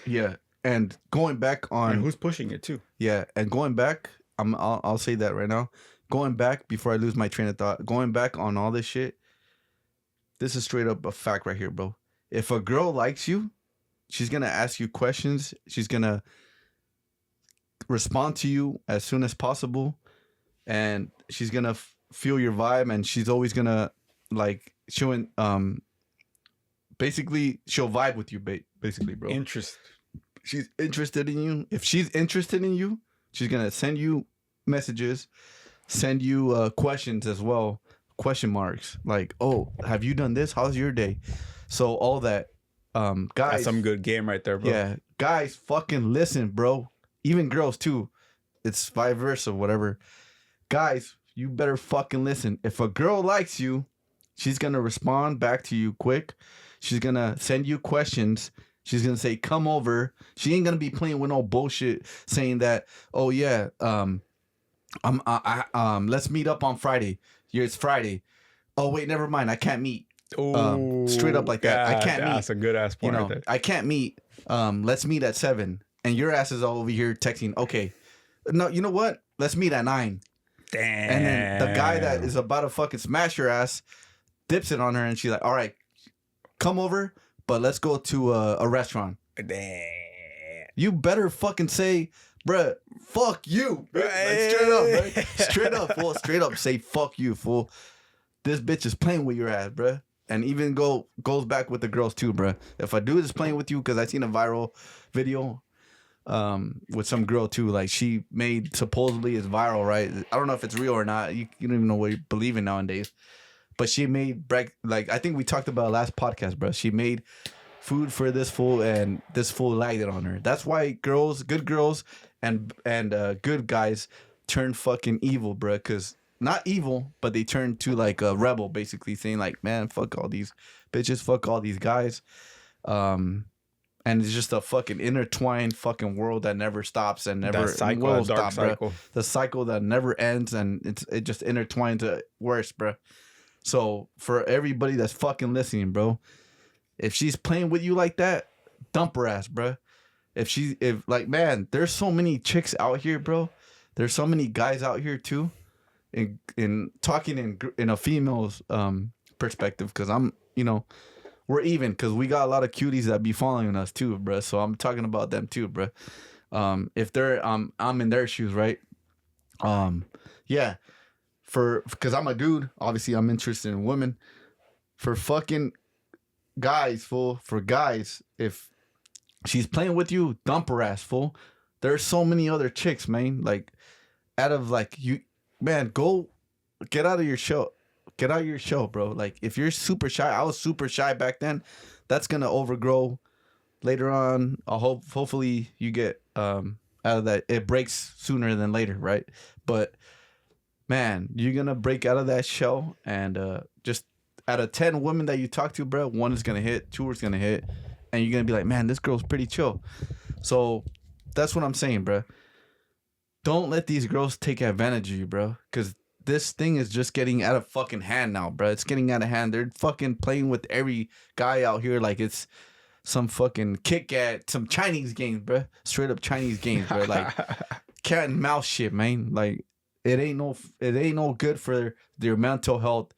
Yeah, and going back on and who's pushing it too. Yeah, and going back, I'll say that right now. Going back before I lose my train of thought. Going back on all this shit. This is straight up a fact right here, bro. If a girl likes you, she's gonna ask you questions. She's gonna respond to you as soon as possible, and she's gonna feel your vibe, and she's always gonna like showing basically she'll vibe with you, basically, bro. She's interested in you. If she's interested in you, she's gonna send you messages, send you questions as well, question marks like, oh, have you done this? How's your day? So all that, guys. That's some good game right there, bro. Yeah, guys, fucking listen, bro. Even girls too. It's vice versa, whatever. Guys, you better fucking listen. If a girl likes you, she's gonna respond back to you quick. She's gonna send you questions. She's gonna say, "Come over." She ain't gonna be playing with no bullshit, saying that, "Oh yeah, let's meet up on Friday." Yeah, it's Friday. Oh wait, never mind. I can't meet. Straight up like that. I can't meet. That's a good ass point. You know, right there. I can't meet. Let's meet at 7. And your ass is all over here texting. Okay, no, you know what? Let's meet at 9. Damn. And then the guy that is about to fucking smash your ass dips it on her, and she's like, "All right, come over, but let's go to a restaurant." Damn. You better fucking say, bruh, fuck you. Like, straight up, bro. Straight up, fool. Straight up say, fuck you, fool. This bitch is playing with your ass, bruh. And even goes back with the girls too, bruh. If a dude is playing with you, because I seen a viral video with some girl too, like she made, supposedly it's viral, right? I don't know if it's real or not. You don't even know what you believe in nowadays. But she made, like, I think we talked about last podcast, bruh. She made food for this fool, and this fool liked it on her. That's why good girls and good guys turn fucking evil, bruh. Because not evil, but they turn to like a rebel, basically saying like, man, fuck all these bitches, fuck all these guys. And it's just a fucking intertwined fucking world that never stops and never will stop, cycle. The cycle that never ends, and it just intertwines to worse, bro. So for everybody that's fucking listening, bro, if she's playing with you like that, dump her ass, bro. If like, man, there's so many chicks out here, bro. There's so many guys out here too. In talking in a female's perspective, because I'm, we're even, because we got a lot of cuties that be following us too, bro. So I'm talking about them too, bro. If they're I'm in their shoes, right? Yeah, because I'm a dude. Obviously, I'm interested in women. For fucking guys, fool. For guys, if she's playing with you, dump her ass, fool. There's so many other chicks, man. Like, out of like you, man, go get out of your show. Get out of your show, bro. Like, if you're super shy, I was super shy back then. That's gonna overgrow later on. Hopefully you get out of that. It breaks sooner than later, right? But man, you're gonna break out of that shell, and just out of 10 women that you talk to, bro, one is gonna hit, two is gonna hit, and you're gonna be like, man, this girl's pretty chill. So that's what I'm saying, bro. Don't let these girls take advantage of you, bro, because this thing is just getting out of fucking hand now, bro. It's getting out of hand. They're fucking playing with every guy out here like it's some fucking kick at some Chinese games, bro. Straight up Chinese games, bro. Like cat and mouse shit, man. Like it ain't no good for their mental health.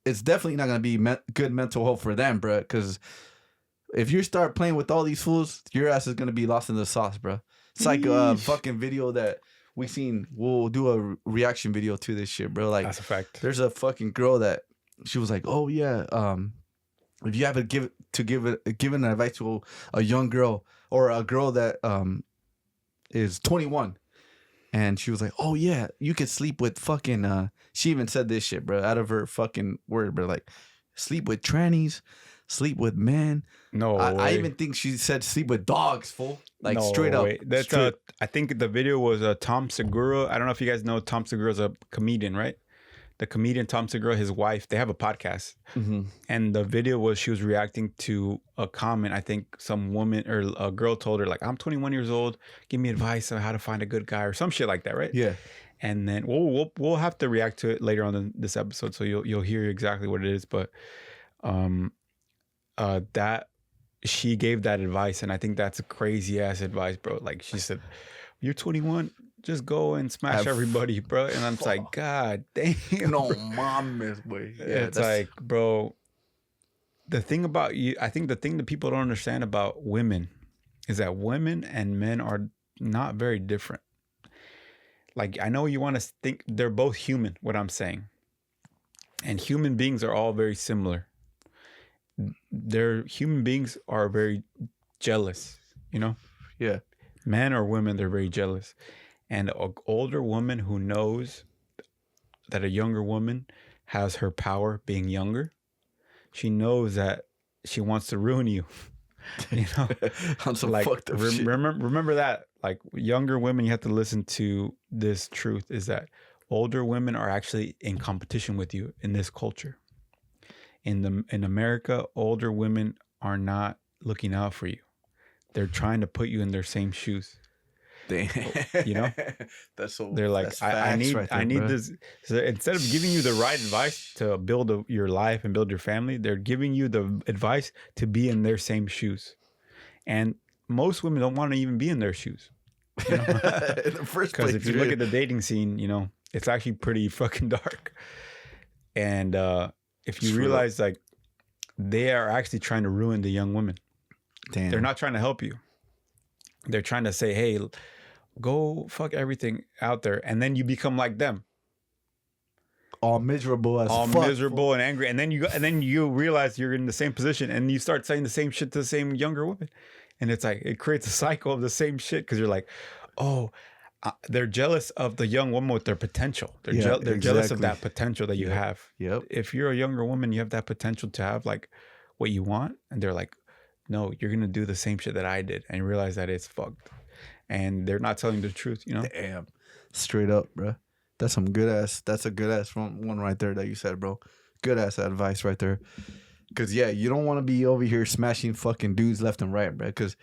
It's definitely not gonna be good mental health for them, bro. Because if you start playing with all these fools, your ass is gonna be lost in the sauce, bro. It's like a fucking video that we seen. We'll do a reaction video to this shit, bro. Like that's a fact. There's a fucking girl that she was like, oh yeah, if you have to give an advice to a young girl or a girl that is 21, and she was like, oh yeah, you could sleep with fucking she even said this shit, bro, out of her fucking word, bro. Like, sleep with trannies, sleep with men. No, I even think she said sleep with dogs, fool. Like, no straight up. That's I think the video was Tom Segura. I don't know if you guys know Tom Segura's a comedian, right? The comedian Tom Segura, his wife, they have a podcast. Mm-hmm. And the video was she was reacting to a comment. I think some woman or a girl told her, like, I'm 21 years old. Give me advice on how to find a good guy or some shit like that, right? Yeah. And then we'll have to react to it later on in this episode, so you'll hear exactly what it is. But that she gave that advice, and I think that's a crazy ass advice, bro. Like, she said, you're 21, just go and smash everybody, bro. And I'm like, God damn. No mames, boy. Yeah, it's like, bro, the thing about you, I think the thing that people don't understand about women is that women and men are not very different. Like, I know you want to think they're both human, what I'm saying. And human beings are all very similar. Human beings are very jealous, you know? Yeah. Men or women, they're very jealous. And an older woman who knows that a younger woman has her power being younger, she knows that she wants to ruin you. You know? On some like, fucked up shit. Remember that. Like, younger women, you have to listen to this truth, is that older women are actually in competition with you in this culture. In America, older women are not looking out for you. They're trying to put you in their same shoes. Damn. You know? They're like, I need this. So instead of giving you the right advice to build your life and build your family, they're giving you the advice to be in their same shoes. And most women don't want to even be in their shoes. You know? In the first place. Because if you look at the dating scene, you know, it's actually pretty fucking dark. And if you realize, like, they are actually trying to ruin the young women. Damn. They're not trying to help you. They're trying to say, hey, go fuck everything out there. And then you become like them. All miserable as all fuck. Miserable and angry. And then you realize you're in the same position and you start saying the same shit to the same younger woman. And it's like, it creates a cycle of the same shit, because you're like, oh, they're jealous of the young woman with their potential. They're jealous of that potential that you have. Yep. If you're a younger woman, you have that potential to have like what you want. And they're like, no, you're going to do the same shit that I did. And you realize that it's fucked. And they're not telling the truth, you know? Damn. Straight up, bro. That's a good ass one right there that you said, bro. Good ass advice right there. Because, yeah, you don't want to be over here smashing fucking dudes left and right, bro. Because,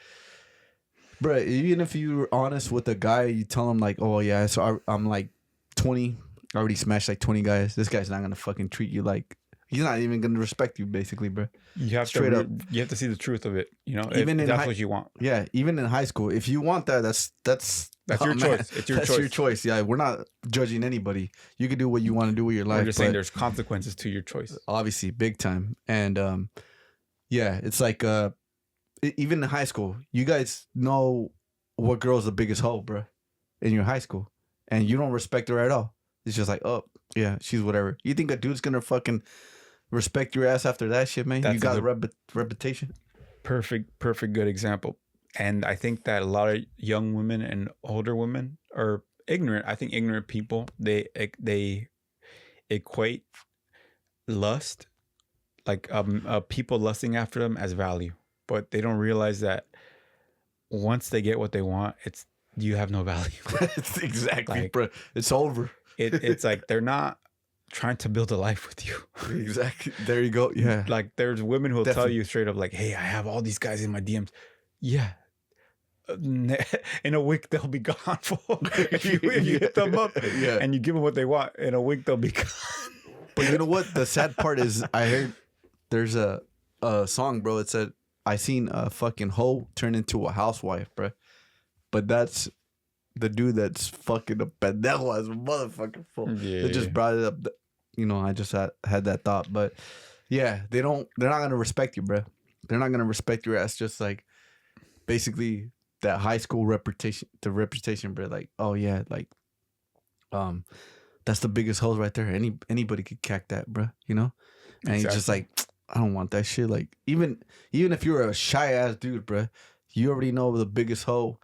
bro, even if you're honest with a guy, you tell him, like, oh, yeah, so I'm like 20. I already smashed like 20 guys. This guy's not going to fucking treat you like, he's not even going to respect you, basically, bro. You have straight up. You have to see the truth of it, you know? Even if that's what you want. Yeah, even in high school. If you want that, that's your choice. It's your choice. That's your choice. Yeah, we're not judging anybody. You can do what you want to do with your life. We're just saying there's consequences to your choice. Obviously, big time. And yeah, it's like even in high school, you guys know what girl's the biggest hoe, bro, in your high school. and you don't respect her at all. It's just like, oh yeah, she's whatever. You think a dude's gonna fucking respect your ass after that shit, man? You got a reputation. Perfect good example. And I think that a lot of young women and older women are ignorant. I think ignorant people, they equate lust, like people lusting after them, as value, but they don't realize that once they get what they want, you have no value. It's exactly, like, bro. It's over. It's like they're not trying to build a life with you. Exactly. There you go. Yeah. Like there's women who will tell you straight up, like, hey, I have all these guys in my DMs. Yeah. In a week they'll be gone. If you hit them up and you give them what they want, in a week they'll be gone. But you know what? The sad part is, I heard there's a song, bro. It said, I seen a fucking hoe turn into a housewife, bro. But that's the dude that's fucking a pendejo as a motherfucking fool. Yeah. They just brought it up. You know, I just had that thought. But yeah, they're not going to respect you, bro. They're not going to respect your ass. Just like basically that high school reputation, bro. Like, oh yeah, like, that's the biggest hose right there. Anybody could cack that, bro. You know? And He's just like, I don't want that shit. Like, even if you're a shy ass dude, bro, you already know the biggest hoe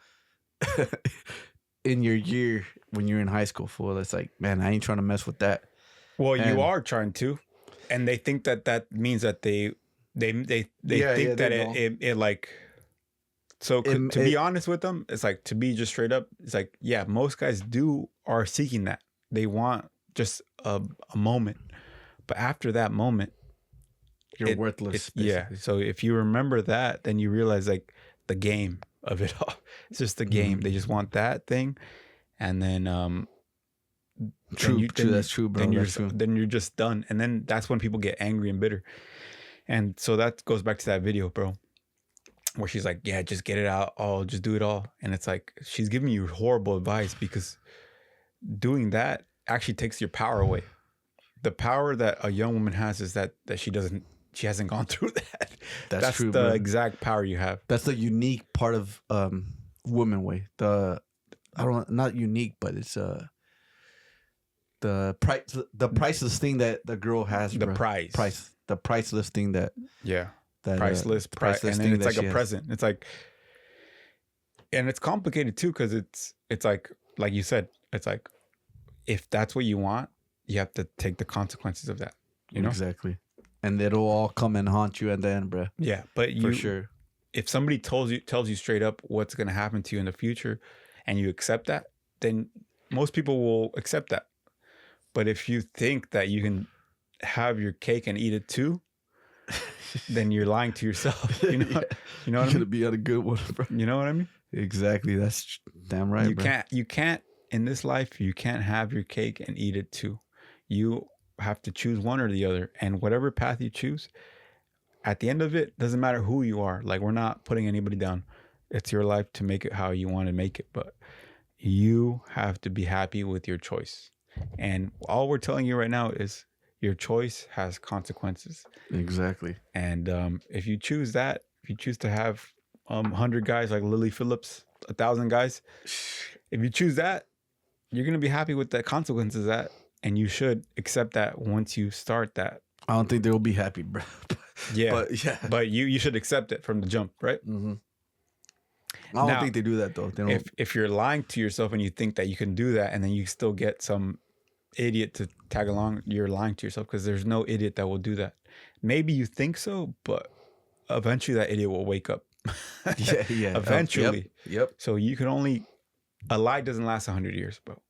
in your year when you're in high school, fool. It's like, man, I ain't trying to mess with that. Well, you are trying to, and they think that means that they think that it like. So to be honest with them, it's like, to be just straight up, it's like, yeah, most guys are seeking that. They want just a moment, but after that moment, you're worthless. Yeah. So if you remember that, then you realize like the game of it all. It's just the game. They just want that thing, and then true. That's true, bro. Then you're just done, and then that's when people get angry and bitter. And so that goes back to that video, bro, where she's like, yeah, just get it out. Oh, just do it all. And it's like, she's giving you horrible advice, because doing that actually takes your power away. The power that a young woman has is that she hasn't gone through that. That's true, the bro. Exact power you have. That's the unique part of woman way. Not unique, but it's the priceless thing that the girl has. The bro. The priceless thing that priceless, and then it's like a present. It's like, and it's complicated too, because it's like you said, it's like, if that's what you want, you have to take the consequences of that. You know, exactly, and it'll all come and haunt you at the end, bro. Yeah, but for sure, if somebody tells you straight up what's going to happen to you in the future, and you accept that, then most people will accept that. But if you think that you can have your cake and eat it too, then you're lying to yourself. You know, you know what I mean? Gonna be on a good one, bro. You know what I mean? Exactly. That's damn right. You can't in this life. You can't have your cake and eat it too. You have to choose one or the other, and whatever path you choose, at the end of it, doesn't matter who you are. Like, we're not putting anybody down. It's your life to make it how you want to make it, but you have to be happy with your choice. And all we're telling you right now is, your choice has consequences. Exactly. And if you choose that, if you choose to have 100 guys like Lily Phillips, 1,000 guys, if you choose that, you're going to be happy with the consequences of that. And you should accept that once you start that. I don't think they'll be happy, bro. But you should accept it from the jump, right? Mm-hmm. I don't think they do that, though. They don't. If you're lying to yourself and you think that you can do that, and then you still get some idiot to tag along, you're lying to yourself, because there's no idiot that will do that. Maybe you think so, but eventually that idiot will wake up. Yeah. Eventually. Yep. So you can a lie doesn't last 100 years, bro.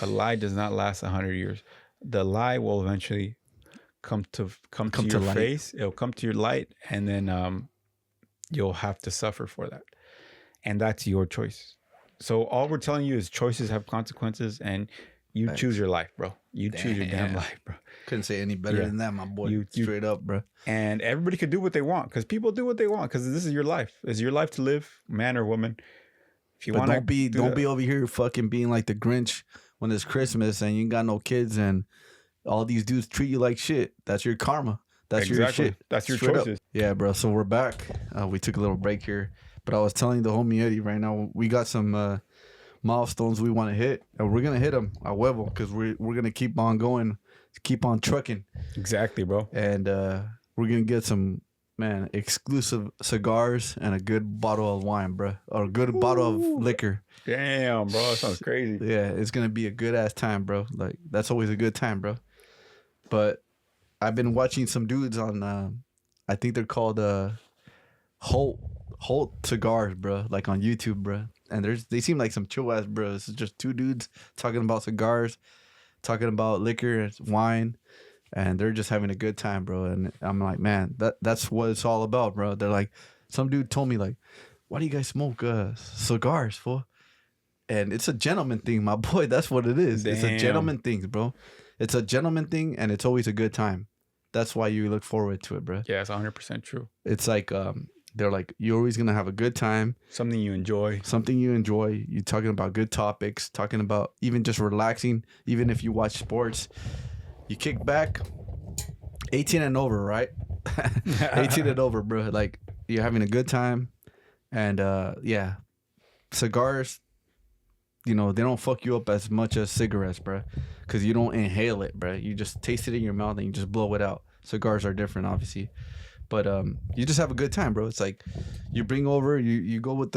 A lie does not last 100 years. The lie will eventually come to your light. face. It'll come to your light, and then you'll have to suffer for that. And that's your choice. So all we're telling you is choices have consequences, and you choose your life, bro. You choose your damn life, bro. Couldn't say any better than that, my boy. Straight up, bro. And everybody could do what they want, because people do what they want, because this is your life. It's your life to live, man or woman. If you want to, don't be over here fucking being like the Grinch when it's Christmas and you ain't got no kids and all these dudes treat you like shit. That's your karma. That's your shit. That's your choices. Yeah, bro. So we're back. We took a little break here, but I was telling the homie Eddie right now, we got some milestones we want to hit, and we're gonna hit them a huevo because we're gonna keep on going, keep on trucking. Exactly, bro. And we're gonna get some exclusive cigars and a good bottle of wine, bro, or a good bottle of liquor. Damn, bro, that sounds crazy. Yeah, it's gonna be a good ass time, bro. Like that's always a good time, bro. But I've been watching some dudes on, I think they're called Holt cigars, bro, like on YouTube, bro. And they seem like some chill ass bros. It's just two dudes talking about cigars, talking about liquor and wine, and they're just having a good time, bro. And I'm like, man, that's what it's all about, bro. They're like, some dude told me like, why do you guys smoke cigars, fool? And it's a gentleman thing, my boy. That's what it is. Damn. It's a gentleman thing, bro. It's a gentleman thing, and it's always a good time. That's why you look forward to it, bro. Yeah, it's 100% true. It's like they're like, you're always gonna have a good time. Something you enjoy. You're talking about good topics, talking about even just relaxing. Even if you watch sports, you kick back. 18 and over, right? 18 and over, bro. Like you're having a good time, and yeah, cigars. You know, they don't fuck you up as much as cigarettes, bro, because you don't inhale it, bro. You just taste it in your mouth and you just blow it out. Cigars are different, obviously, but you just have a good time, bro. It's like you bring over, you go with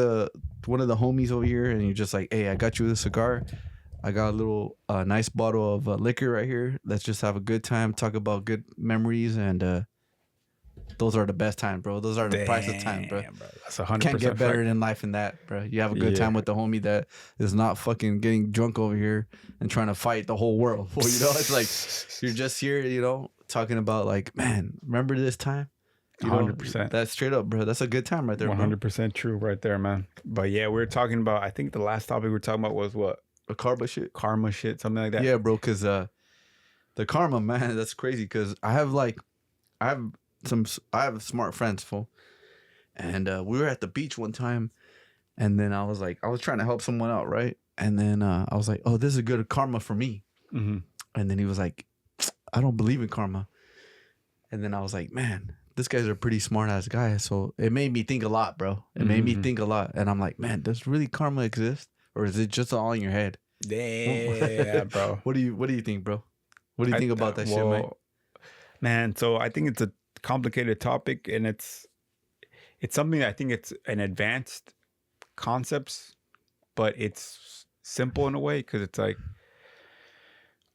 one of the homies over here, and you're just like, hey, I got you a cigar. I got a little nice bottle of liquor right here. Let's just have a good time, talk about good memories, and those are the best times, bro. Those are the price of time, bro. That's 100%. Can't get better than life than that, bro. You have a good time with the homie that is not fucking getting drunk over here and trying to fight the whole world. Well, you know, it's like you're just here, you know, talking about like, man, remember this time? 100%. That's straight up, bro. That's a good time right there, 100% true right there, man. But yeah, we were talking about, I think the last topic we were talking about was what? The karma shit. Karma shit, something like that. Yeah, bro, because the karma, man, that's crazy because I have smart friends, fool. And we were at the beach one time, and then I was trying to help someone out, right? And then I was like, oh, this is a good karma for me. Mm-hmm. And then he was like, I don't believe in karma. And then I was like, man, this guy's a pretty smart ass guy. So it made me think a lot, bro. It made me think a lot. And I'm like, man, does really karma exist? Or is it just all in your head? Damn, bro. What do you think, bro? What do you think about that shit, man? Man, so I think it's a complicated topic, and it's something I think it's an advanced concepts, but it's simple in a way because it's like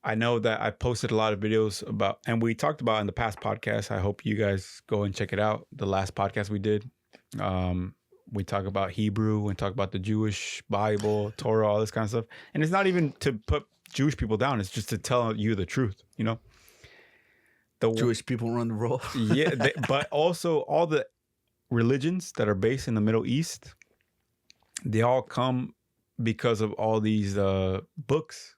I know that I posted a lot of videos about, and we talked about in the past podcast. I hope you guys go and check it out. The last podcast we did, we talk about Hebrew, we talk about the Jewish Bible, Torah, all this kind of stuff, and it's not even to put Jewish people down. It's just to tell you the truth, you know. The Jewish people run the world. Yeah, but also all the religions that are based in the Middle East, they all come because of all these books.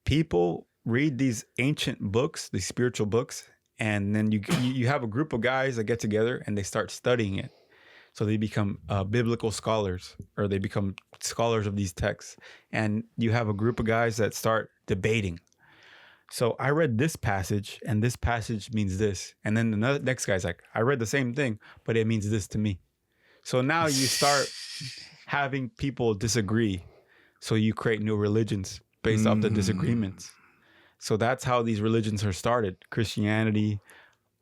People read these ancient books, these spiritual books, and then you have a group of guys that get together and they start studying it. So they become biblical scholars, or they become scholars of these texts. And you have a group of guys that start debating. So I read this passage, and this passage means this. And then the next guy's like, I read the same thing, but it means this to me. So now you start having people disagree. So you create new religions based off the disagreements. So that's how these religions are started. Christianity,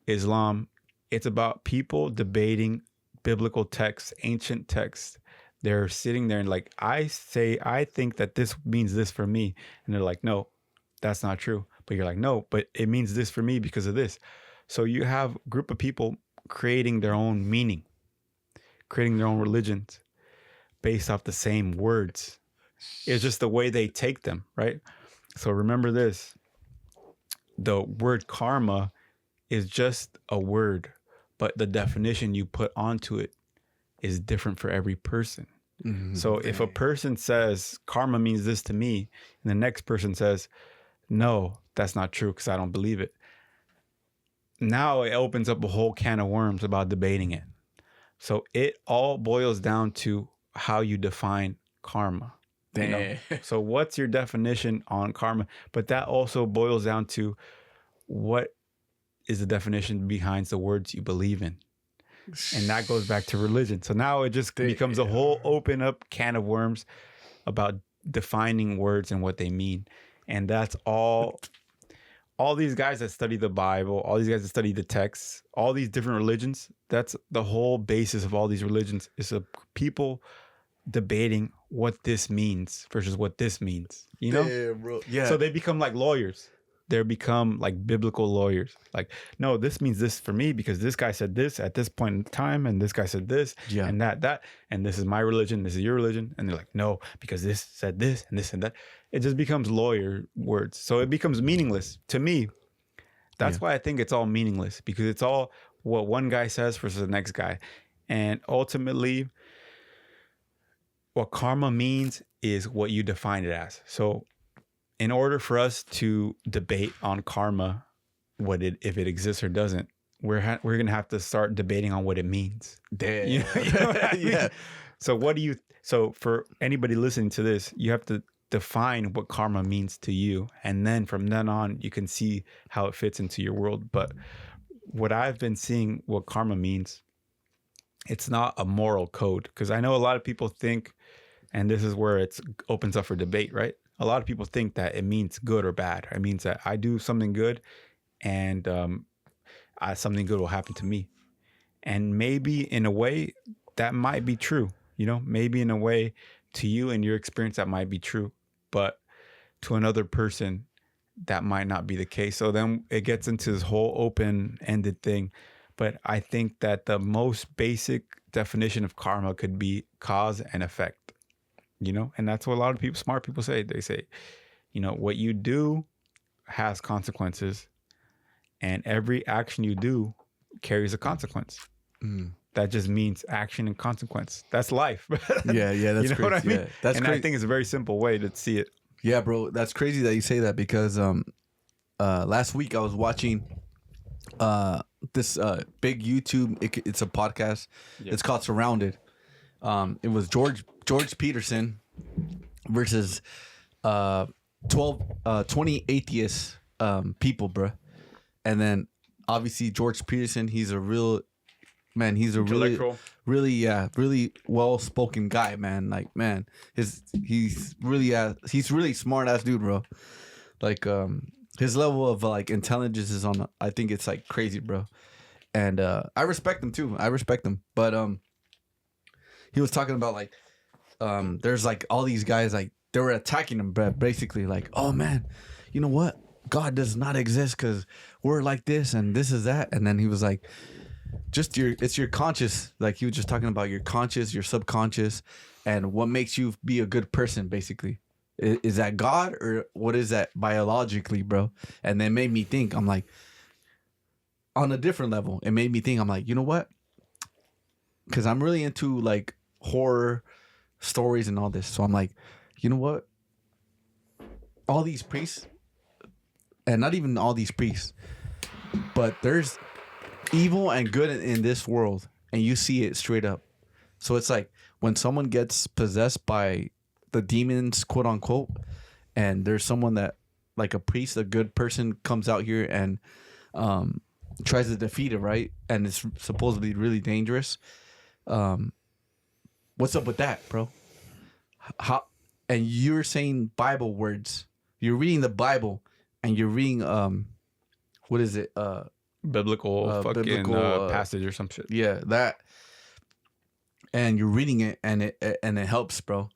Islam. It's about people debating biblical texts, ancient texts. They're sitting there and like, I think that this means this for me. And they're like, no, that's not true. But you're like, no, but it means this for me because of this. So you have a group of people creating their own meaning, creating their own religions based off the same words. It's just the way they take them, right? So remember this. The word karma is just a word, but the definition you put onto it is different for every person. Mm-hmm. So if a person says karma means this to me, and the next person says, no, that's not true because I don't believe it. Now it opens up a whole can of worms about debating it. So it all boils down to how you define karma. You know? So what's your definition on karma? But that also boils down to what is the definition behind the words you believe in. And that goes back to religion. So now it just becomes a whole open up can of worms. about defining words and what they mean. And that's all these guys that study the Bible, all these guys that study the texts, all these different religions, that's the whole basis of all these religions, is people debating what this means versus what this means. You know? Yeah, bro. Yeah. So they become like lawyers. They become like biblical lawyers. Like, no, this means this for me because this guy said this at this point in time, and this guy said this, and that, and this is my religion, this is your religion, and they're like, no, because this said this and this and that. It just becomes lawyer words, so it becomes meaningless to me. That's why I think it's all meaningless, because it's all what one guy says versus the next guy, and ultimately, what karma means is what you define it as. So in order for us to debate on karma, if it exists or doesn't, we're gonna have to start debating on what it means. Damn. You know what I mean? So so for anybody listening to this, you have to define what karma means to you, and then from then on you can see how it fits into your world. But what I've been seeing, what karma means, it's not a moral code, because I know a lot of people think, and this is where it opens up for debate, right? A lot of people think that it means good or bad. It means that I do something good, and something good will happen to me. And maybe in a way that might be true. You know, maybe in a way to you and your experience that might be true, but to another person that might not be the case. So then it gets into this whole open-ended thing. But I think that the most basic definition of karma could be cause and effect. You know, and that's what a lot of smart people say. They say, you know, what you do has consequences, and every action you do carries a consequence. That just means action and consequence. That's life. Yeah, that's you know crazy. What I mean? Yeah, that's and crazy. I think it's a very simple way to see it. Yeah, bro, that's crazy that you say that, because last week I was watching this big YouTube. It's a podcast. It's called Surrounded. It was George Peterson versus 20 atheist people, bro. And then obviously George Peterson, he's a real man. He's a really well-spoken guy, man. Like, man, he's really smart ass dude, bro. Like, his level of like intelligence is on. I think it's like crazy, bro. And I respect him too. But he was talking about like, there's like all these guys, like they were attacking him, bro. Basically, like, oh man, you know what? God does not exist because we're like this and this is that. And then he was like, it's your conscious. Like, he was just talking about your conscious, your subconscious, and what makes you be a good person, basically. Is that God, or what is that biologically, bro? And then made me think. I'm like, on a different level, it made me think. I'm like, you know what? Because I'm really into like horror stories and all this. So I'm like, you know what? All these priests, and not even all these priests, but there's evil and good in this world, and you see it straight up. So it's like when someone gets possessed by the demons, quote unquote, and there's someone that, like a priest, a good person, comes out here and tries to defeat it, right? And it's supposedly really dangerous. What's up with that, bro? How? And you're saying Bible words. You're reading the Bible, and you're reading what is it? Biblical passage or some shit. Yeah, that. And you're reading it, and it helps, bro.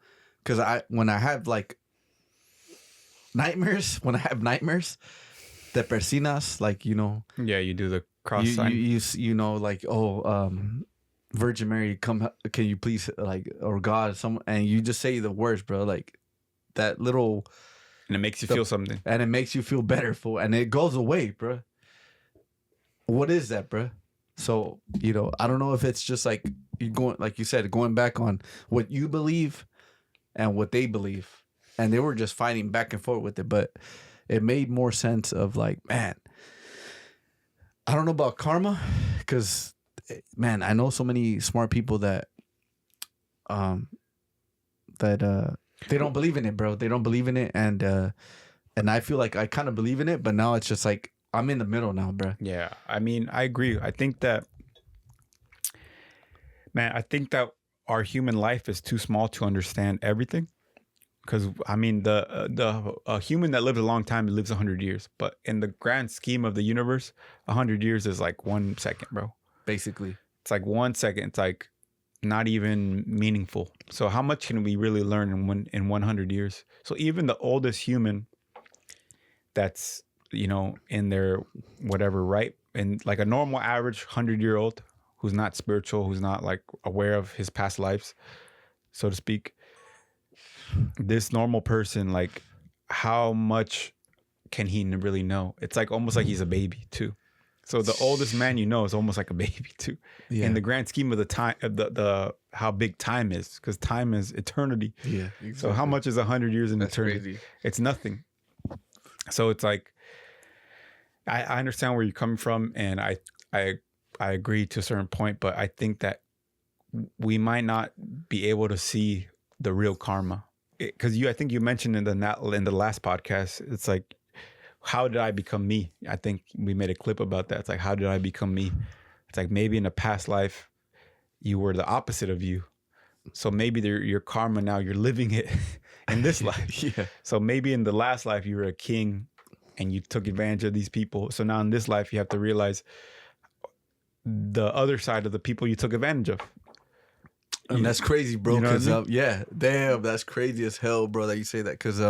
Because when I have like nightmares, the persinas, like, you know. Yeah, you do the cross sign. You know, like, Virgin Mary, can you please, like, or God, and you just say the words, bro, like that little, and it makes you feel something, and it makes you feel better, and it goes away, bro. What is that, bro? So, you know, I don't know if it's just like you going, like you said, going back on what you believe and what they believe, and they were just fighting back and forth with it, but it made more sense of like, man, I don't know about karma, because, man, I know so many smart people that they don't believe in it, bro. They don't believe in it, and I feel like I kind of believe in it, but now it's just like I'm in the middle now, bro. Yeah, I mean, I agree. I think that, man, our human life is too small to understand everything. Because I mean, a human that lives a long time lives 100 years, but in the grand scheme of the universe, 100 years is like 1 second, bro. Basically, it's like 1 second. It's like not even meaningful. So how much can we really learn in 100 years? So even the oldest human that's, in their whatever, right? And like a normal average 100-year-old who's not spiritual, who's not like aware of his past lives, so to speak. This normal person, like, how much can he really know? It's like almost like he's a baby too. So the oldest man is almost like a baby too. Yeah. In the grand scheme of the time, the how big time is, because time is eternity. Yeah. Exactly. So how much is 100 years in eternity? Crazy. It's nothing. So it's like, I understand where you're coming from, and I agree to a certain point, but I think that we might not be able to see the real karma. Because I think you mentioned in the last podcast, it's like, how did I become me? I think we made a clip about that. It's like, how did I become me? It's like, maybe in a past life, you were the opposite of you. So maybe your karma now, you're living it in this life. Yeah. So maybe in the last life, you were a king and you took advantage of these people. So now in this life, you have to realize the other side of the people you took advantage of. And that's crazy, bro. Because yeah, damn, that's crazy as hell, bro, that you say that. Because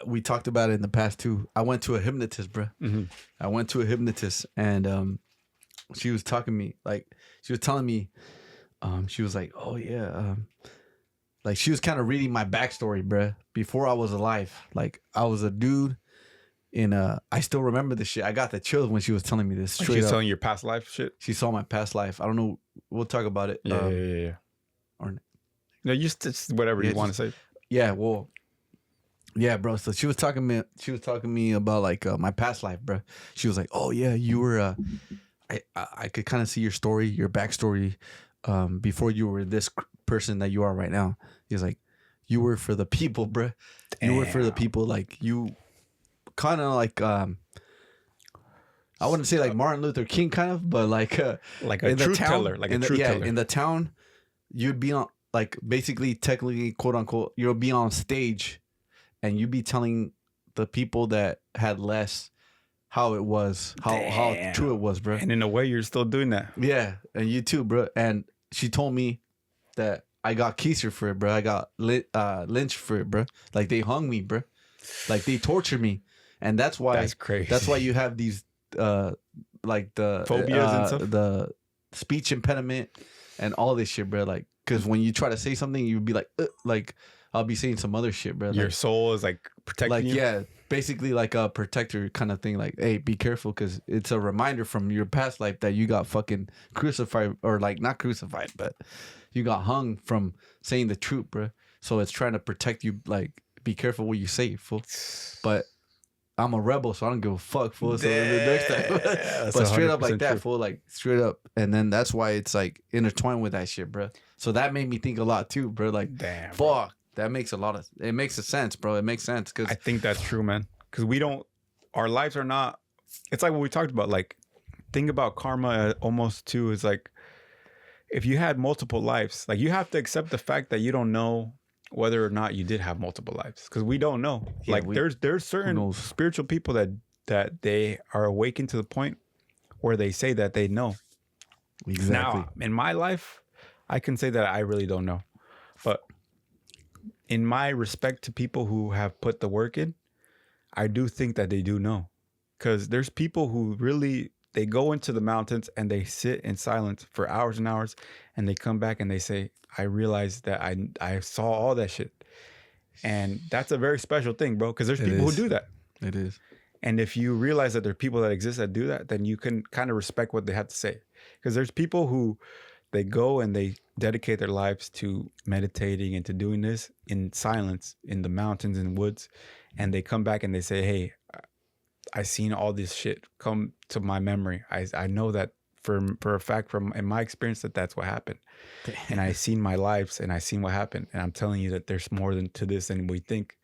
we talked about it in the past too. I went to a hypnotist, bro. Mm-hmm. I went to a hypnotist, and she was telling me, she was like, oh yeah, like she was kind of reading my backstory, bro. Before I was alive, like I was a dude. I still remember this shit. I got the chills when she was telling me this. Straight She's up. telling your past life shit? She saw my past life. I don't know. We'll talk about it. Yeah. Or no, just whatever you want to say. Yeah, well, yeah, bro. So she was talking to me about like my past life, bro. She was like, "Oh yeah, you were." I could kind of see your story, your backstory, before you were this person that you are right now. He was like, "You were for the people, bro. You were for the people. Like you." Kind of like I wouldn't say like Martin Luther King kind of, but like a truth teller, like a truth teller. In the town, you'd be on, like, basically technically, quote unquote, you'll be on stage and you'd be telling the people that had less how it was, how true it was, bro. And in a way, you're still doing that. Yeah, and you too, bro. And she told me that I got keiser for it, bro. I got lynched for it, bro. Like they hung me, bro. Like they tortured me. And that's crazy. That's why you have these like the phobias and stuff, the speech impediment and all this shit, bro. Like, because when you try to say something, you'd be like I'll be saying some other shit, bro. Your soul is like protecting you. Yeah, basically like a protector kind of thing. Like, hey, be careful, because it's a reminder from your past life that you got fucking crucified, or like not crucified, but you got hung from saying the truth, bro. So it's trying to protect you. Like, be careful what you say, fool. But I'm a rebel, so I don't give a fuck, fool. So next time, but straight up like that, true. Fool, like straight up, and then that's why it's like intertwined with that shit, bro. So that made me think a lot too, bro. Like, damn, fuck, bro. That makes it makes sense, bro. It makes sense, because I think that's true, man. Because our lives are not. It's like what we talked about. Like, think about karma almost too. Is like, if you had multiple lives, like you have to accept the fact that you don't know whether or not you did have multiple lives, because we don't know. Yeah, like there's certain spiritual people that they are awakened to the point where they say that they know. Exactly. Now, in my life, I can say that I really don't know, but in my respect to people who have put the work in, I do think that they do know, because there's people who really, they go into the mountains and they sit in silence for hours and hours, and they come back and they say, I realized that I saw all that shit. And that's a very special thing, bro, because there's people who do that. It is. And if you realize that there are people that exist that do that, then you can kind of respect what they have to say. Because there's people who, they go and they dedicate their lives to meditating and to doing this in silence in the mountains and woods. And they come back and they say, hey, I seen all this shit come to my memory. I know that for a fact from in my experience that's what happened. And I seen my lives and I seen what happened. And I'm telling you that there's more to this than we think.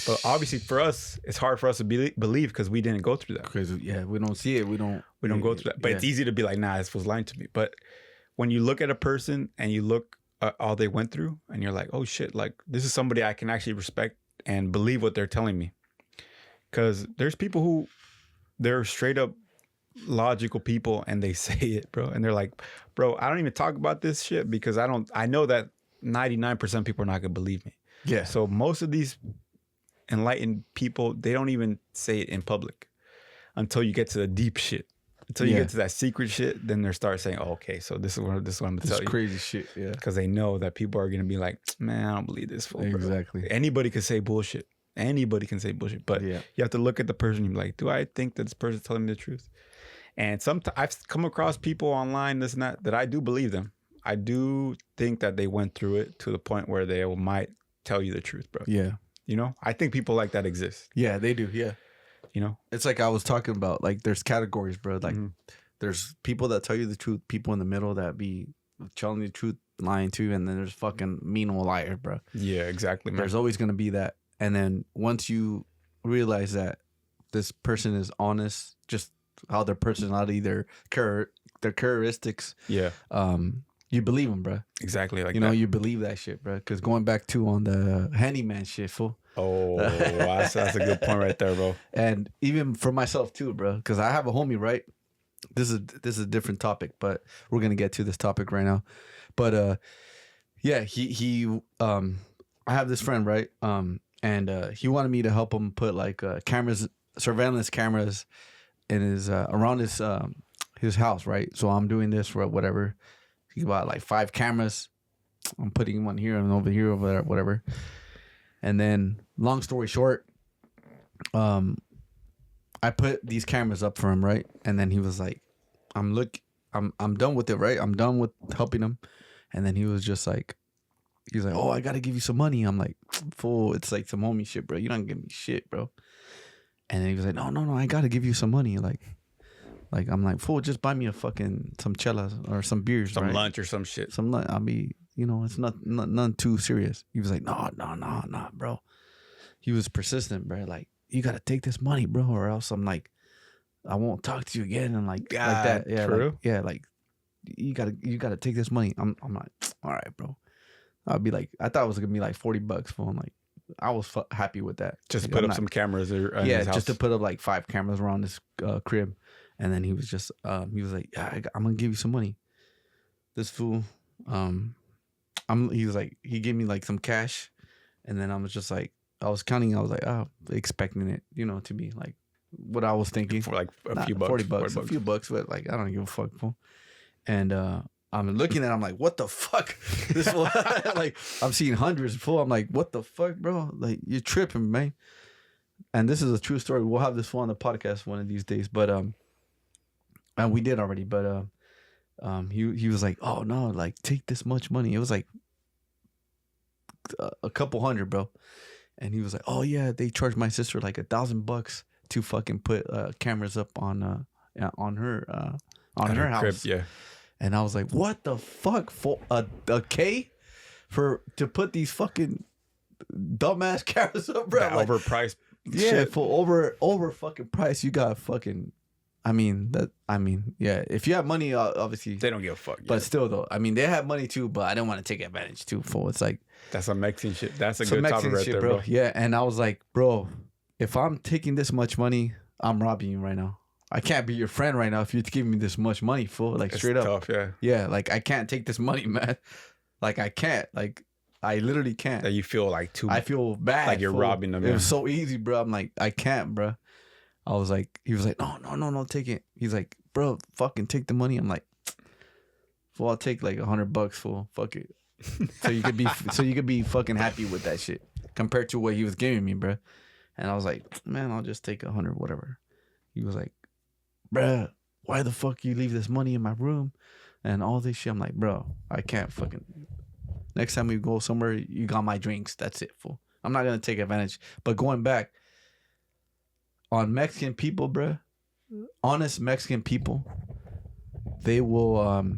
But obviously for us, it's hard for us to believe because we didn't go through that. Because we don't see it. We don't go through that. But it's easy to be like, nah, this was lying to me. But when you look at a person and you look all they went through, and you're like, oh shit, like this is somebody I can actually respect and believe what they're telling me. Because there's people who they're straight up logical people and they say it, bro, and they're like, bro, I don't even talk about this shit because I know that 99% of people are not gonna believe me. Yeah. So most of these enlightened people, they don't even say it in public until you get to the deep shit. Until you get to that secret shit, then they start saying, oh, okay, so this is what I'm gonna tell you. Crazy shit, yeah. Because they know that people are gonna be like, man, I don't believe this fool. Exactly. Bro. Anybody can say bullshit. Anybody can say bullshit. But you have to look at the person and be like, do I think that this person's telling me the truth? And sometimes I've come across people online, this and that I do believe them. I do think that they went through it to the point where they might tell you the truth, bro. Yeah. You know, I think people like that exist. Yeah, they do. Yeah. You know, it's like I was talking about, like there's categories, bro. Like there's people that tell you the truth, people in the middle that be telling you the truth, lying to you, and then there's fucking mean old liar, bro. Yeah, exactly, man. There's always going to be that. And then once you realize that this person is honest, just how their personality, their characteristics, you believe them, bro. Exactly, like you know, you believe that shit, bro. Because going back to on the handyman shit, fool. Oh, that's a good point right there, bro. And even for myself too, bro, because I have a homie, right? This is a different topic, but we're gonna get to this topic right now. But yeah, I have this friend, right? And he wanted me to help him put like surveillance cameras in his around his house, right? So I'm doing this for whatever. He bought like 5 cameras. I'm putting one here and over here, over there, whatever. And then, long story short, I put these cameras up for him, right? And then he was like, I'm done with it, right? I'm done with helping him. And then he was just like, he's like, oh, I gotta give you some money. I'm like, fool, it's like some homie shit, bro. You don't give me shit, bro. And then he was like, no, I gotta give you some money. Like I'm like, fool, just buy me some chelas or some beers, some right? lunch or some shit. Some lunch. I'll be, you know, it's none too serious. He was like, no, bro. He was persistent, bro. Like, you gotta take this money, bro, or else I'm like, I won't talk to you again, and like that. Yeah, true. Like you gotta take this money. I'm like, all right, bro. I'll be like, I thought it was gonna be like $40 for him. Like, I was happy with that. Just to put up some cameras, in his house. Just to put up like 5 cameras around this crib. And then he was just, he was like, yeah, I'm gonna give you some money. This fool, he was like, he gave me like some cash, and then I was just like, I was counting, I was like, oh, expecting it, you know, to be like what I was thinking for like a few bucks, $40, a few bucks, but like I don't give a fuck, fool. And I'm looking at it, I'm like, what the fuck? This fool, like I'm seeing hundreds, fool. I'm like, what the fuck, bro? Like you're tripping, man. And this is a true story. We'll have this one on the podcast one of these days, but and we did already, but he was like, oh no, like take this much money. It was like a couple hundred, bro. And he was like, oh yeah, they charged my sister like $1,000 to fucking put cameras up on her house. Crib, yeah. And I was like, what the fuck, for a K to put these fucking dumbass cameras up, bro? That like, overpriced. Yeah, shit. for over fucking price, you got fucking. Yeah. If you have money, obviously they don't give a fuck. But still, though, I mean, they have money too. But I don't want to take advantage too. For it's like that's some Mexican shit. That's a good topic right there, bro. Yeah, and I was like, bro, if I'm taking this much money, I'm robbing you right now. I can't be your friend right now if you're giving me this much money, fool. Like, it's straight up. Tough, yeah. Yeah, like I can't take this money, man. Like I can't. Like I literally can't. That you feel like too. I feel bad. Like you're robbing them. It was so easy, bro. I'm like, I can't, bro. I was like, he was like, no, take it. He's like, bro, fucking take the money. I'm like, fool, I'll take like $100, fool. Fuck it. So you could be fucking happy with that shit compared to what he was giving me, bro. And I was like, man, I'll just take 100, whatever. He was like, bro, why the fuck you leave this money in my room and all this shit? I'm like, bro, I can't fucking. Next time we go somewhere, you got my drinks. That's it, fool. I'm not gonna take advantage. But going back on Mexican people, bro, honest Mexican people, they will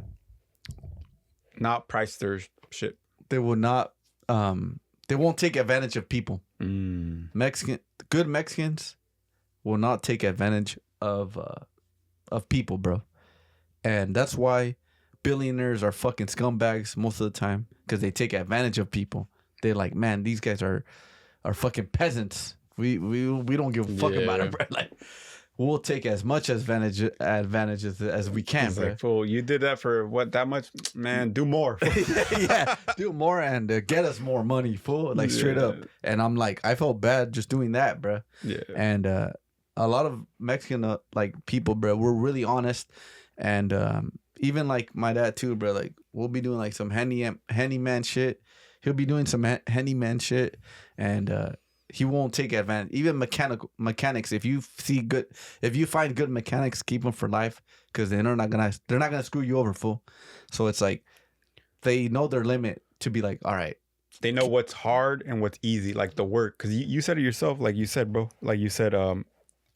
not price their shit. They will not. They won't take advantage of people. Good Mexicans will not take advantage of people, bro. And that's why billionaires are fucking scumbags most of the time because they take advantage of people. They're like, man, these guys are fucking peasants. We don't give a fuck about it, bro. Like, we'll take as much advantages as we can, bro. Like, fool, you did that for what, that much? Man, do more. Yeah, do more and get us more money, fool. Like, straight up. And I'm like, I felt bad just doing that, bro. Yeah. And a lot of Mexican like people, bro, we're really honest. And even like my dad too, bro. Like, we'll be doing like some handyman shit. He'll be doing some handyman shit, and he won't take advantage. Even mechanics, if you find good mechanics, keep them for life, because they're not gonna screw you over, fool. So it's like they know their limit to be like, all right. They know what's hard and what's easy, like the work. Because you said it yourself, like you said, bro. Like you said,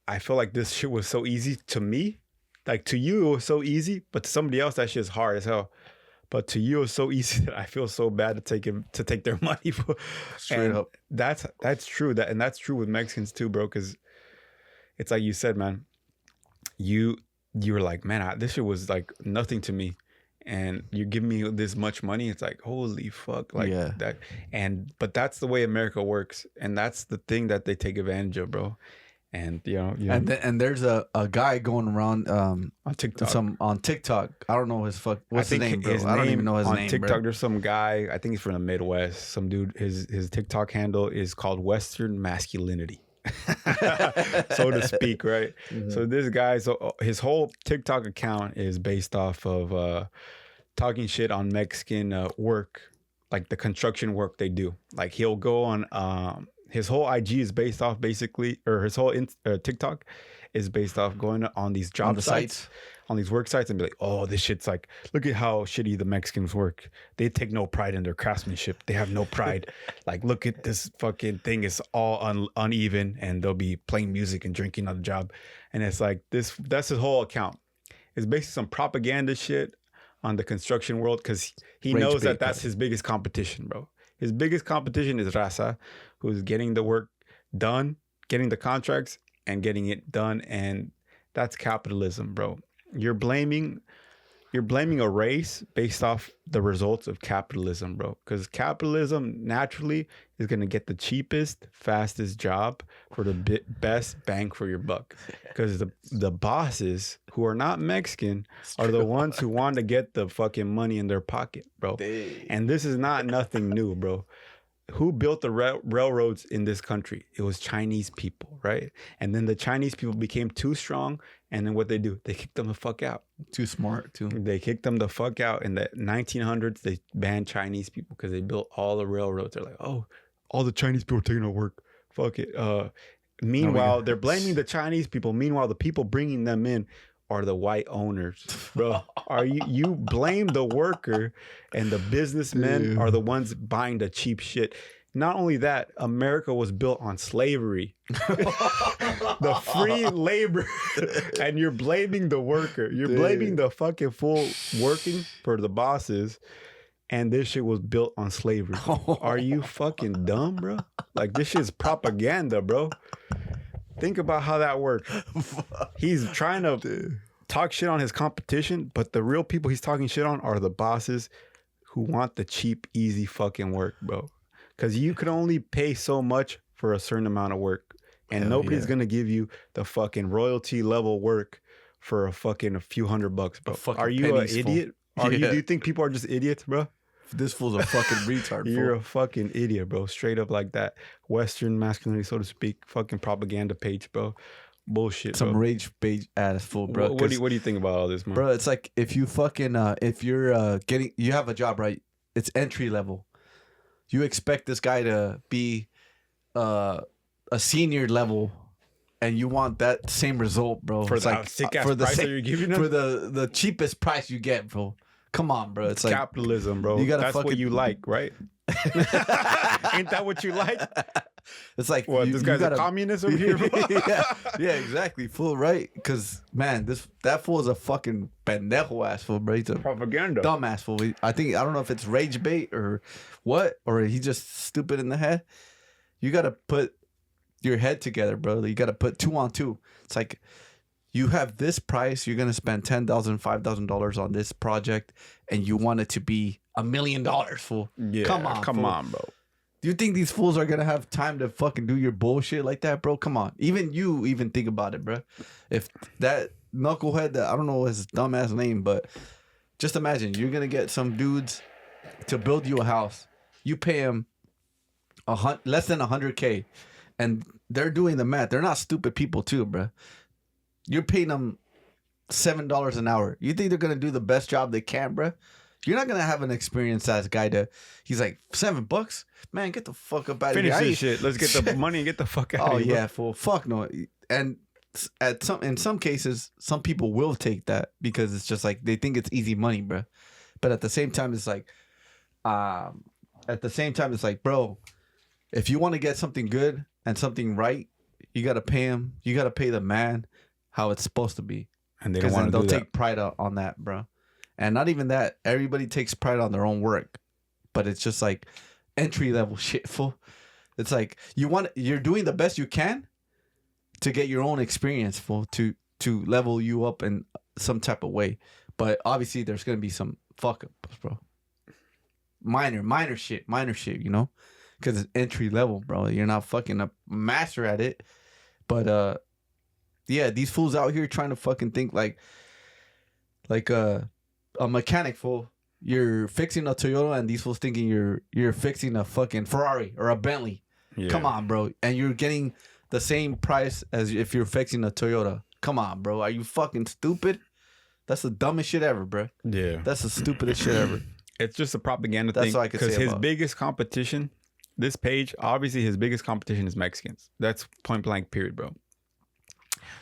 I feel like this shit was so easy to me. Like, to you, it was so easy, but to somebody else, that shit's hard as hell. But to you, it's so easy that I feel so bad to take their money. Straight up. That's true. That's true with Mexicans too, bro. Because it's like you said, man. You were like, man, this shit was like nothing to me, and you're giving me this much money. It's like, holy fuck, like that. But that's the way America works, and that's the thing that they take advantage of, bro. And and there's a guy going around on TikTok. On TikTok. I don't know his name, bro. I don't even know his name. On TikTok, bro. There's some guy. I think he's from the Midwest. Some dude. His TikTok handle is called Western Masculinity, so to speak, right? Mm-hmm. So this guy, his whole TikTok account is based off of talking shit on Mexican work, like the construction work they do. Like, he'll go on. His whole IG is based off his whole TikTok is based off going on these job sites, on these work sites, and be like, oh, this shit's like, look at how shitty the Mexicans work. They take no pride in their craftsmanship. They have no pride. Like, look at this fucking thing. It's all uneven, and they'll be playing music and drinking on the job. And it's like, that's his whole account. It's basically some propaganda shit on the construction world, because he knows that that's his biggest competition, bro. His biggest competition is Raza, who's getting the work done, getting the contracts, and getting it done. And that's capitalism, bro. You're blaming a race based off the results of capitalism, bro. Because capitalism naturally is going to get the cheapest, fastest job for the best bang for your buck. Because the bosses who are not Mexican are the ones who want to get the fucking money in their pocket, bro. And this is not nothing new, bro. Who built the railroads in this country? It was Chinese people, right? And then the Chinese people became too strong, and then what they do? They kicked them the fuck out. Too smart, too. They kicked them the fuck out. In the 1900s, they banned Chinese people because they built all the railroads. They're like, oh, all the Chinese people are taking our work. Fuck it. Meanwhile, they're blaming the Chinese people. Meanwhile, the people bringing them in are the white owners, bro. You blame the worker, and the businessmen are the ones buying the cheap shit. Not only that, America was built on slavery, the free labor, and you're blaming the worker. You're blaming the fucking fool working for the bosses, and this shit was built on slavery. Are you fucking dumb, bro? Like, this shit's propaganda, bro. Think about how that works. He's trying to talk shit on his competition, but the real people he's talking shit on are the bosses who want the cheap, easy fucking work, bro. Because you can only pay so much for a certain amount of work, and nobody's gonna give you the fucking royalty level work for a few $100, bro. Are you an idiot? Do you think people are just idiots, bro? This fool's a fucking retard. You're a fucking idiot, bro. Straight up like that. Western masculinity, so to speak. Fucking propaganda page, bro. Bullshit, some rage page ass fool, bro. What do you think about all this, man? Bro, it's like if you fucking if you're you have a job, right? It's entry level. You expect this guy to be a senior level, and you want that same result, bro. For the sick ass price that you're giving them? For the cheapest price you get, bro. Come on, bro. It's like capitalism, bro. That's what you like, right? Ain't that what you like? It's like, what, this guy's a communist over here, bro? yeah, exactly. Fool, right? Because, man, that fool is a fucking pendejo ass fool, bro. He's a propaganda dumb ass fool. I don't know if it's rage bait or what, or he's just stupid in the head. You got to put your head together, bro. You got to put 2 on 2. It's like, you have this price, you're gonna spend $10,000, $5,000 on this project, and you want it to be $1 million, fool. Yeah, come on, bro. Do you think these fools are gonna have time to fucking do your bullshit like that, bro? Come on. Even you think about it, bro. If that knucklehead, I don't know his dumbass name, but just imagine you're gonna get some dudes to build you a house. You pay him less than $100K, and they're doing the math. They're not stupid people too, bro. You're paying them $7 an hour. You think they're gonna do the best job they can, bro? You're not gonna have an experienced ass guy he's like, $7? Man, get the fuck up out of here. Finish this shit. Let's get the money and get the fuck out of here. Oh yeah, fool. Fuck no. And in some cases, some people will take that because it's just like they think it's easy money, bro. But at the same time, it's like, bro, if you want to get something good and something right, you gotta pay him. You gotta pay the man how it's supposed to be. And they don't want to do that. They'll take pride on that, bro. And not even that. Everybody takes pride on their own work, but it's just like entry level shit, fool. It's like you're doing the best you can to get your own experience, fool, to level you up in some type of way. But obviously, there's gonna be some fuck ups, bro. Minor shit, you know, because it's entry level, bro. You're not fucking a master at it, but yeah, these fools out here trying to fucking think like a mechanic, fool. You're fixing a Toyota, and these fools thinking you're fixing a fucking Ferrari or a Bentley. Yeah. Come on, bro. And you're getting the same price as if you're fixing a Toyota. Come on, bro. Are you fucking stupid? That's the dumbest shit ever, bro. Yeah. That's the stupidest shit ever. It's just a propaganda thing. That's all I could say. Because his biggest competition, this page, obviously his biggest competition is Mexicans. That's point blank period, bro.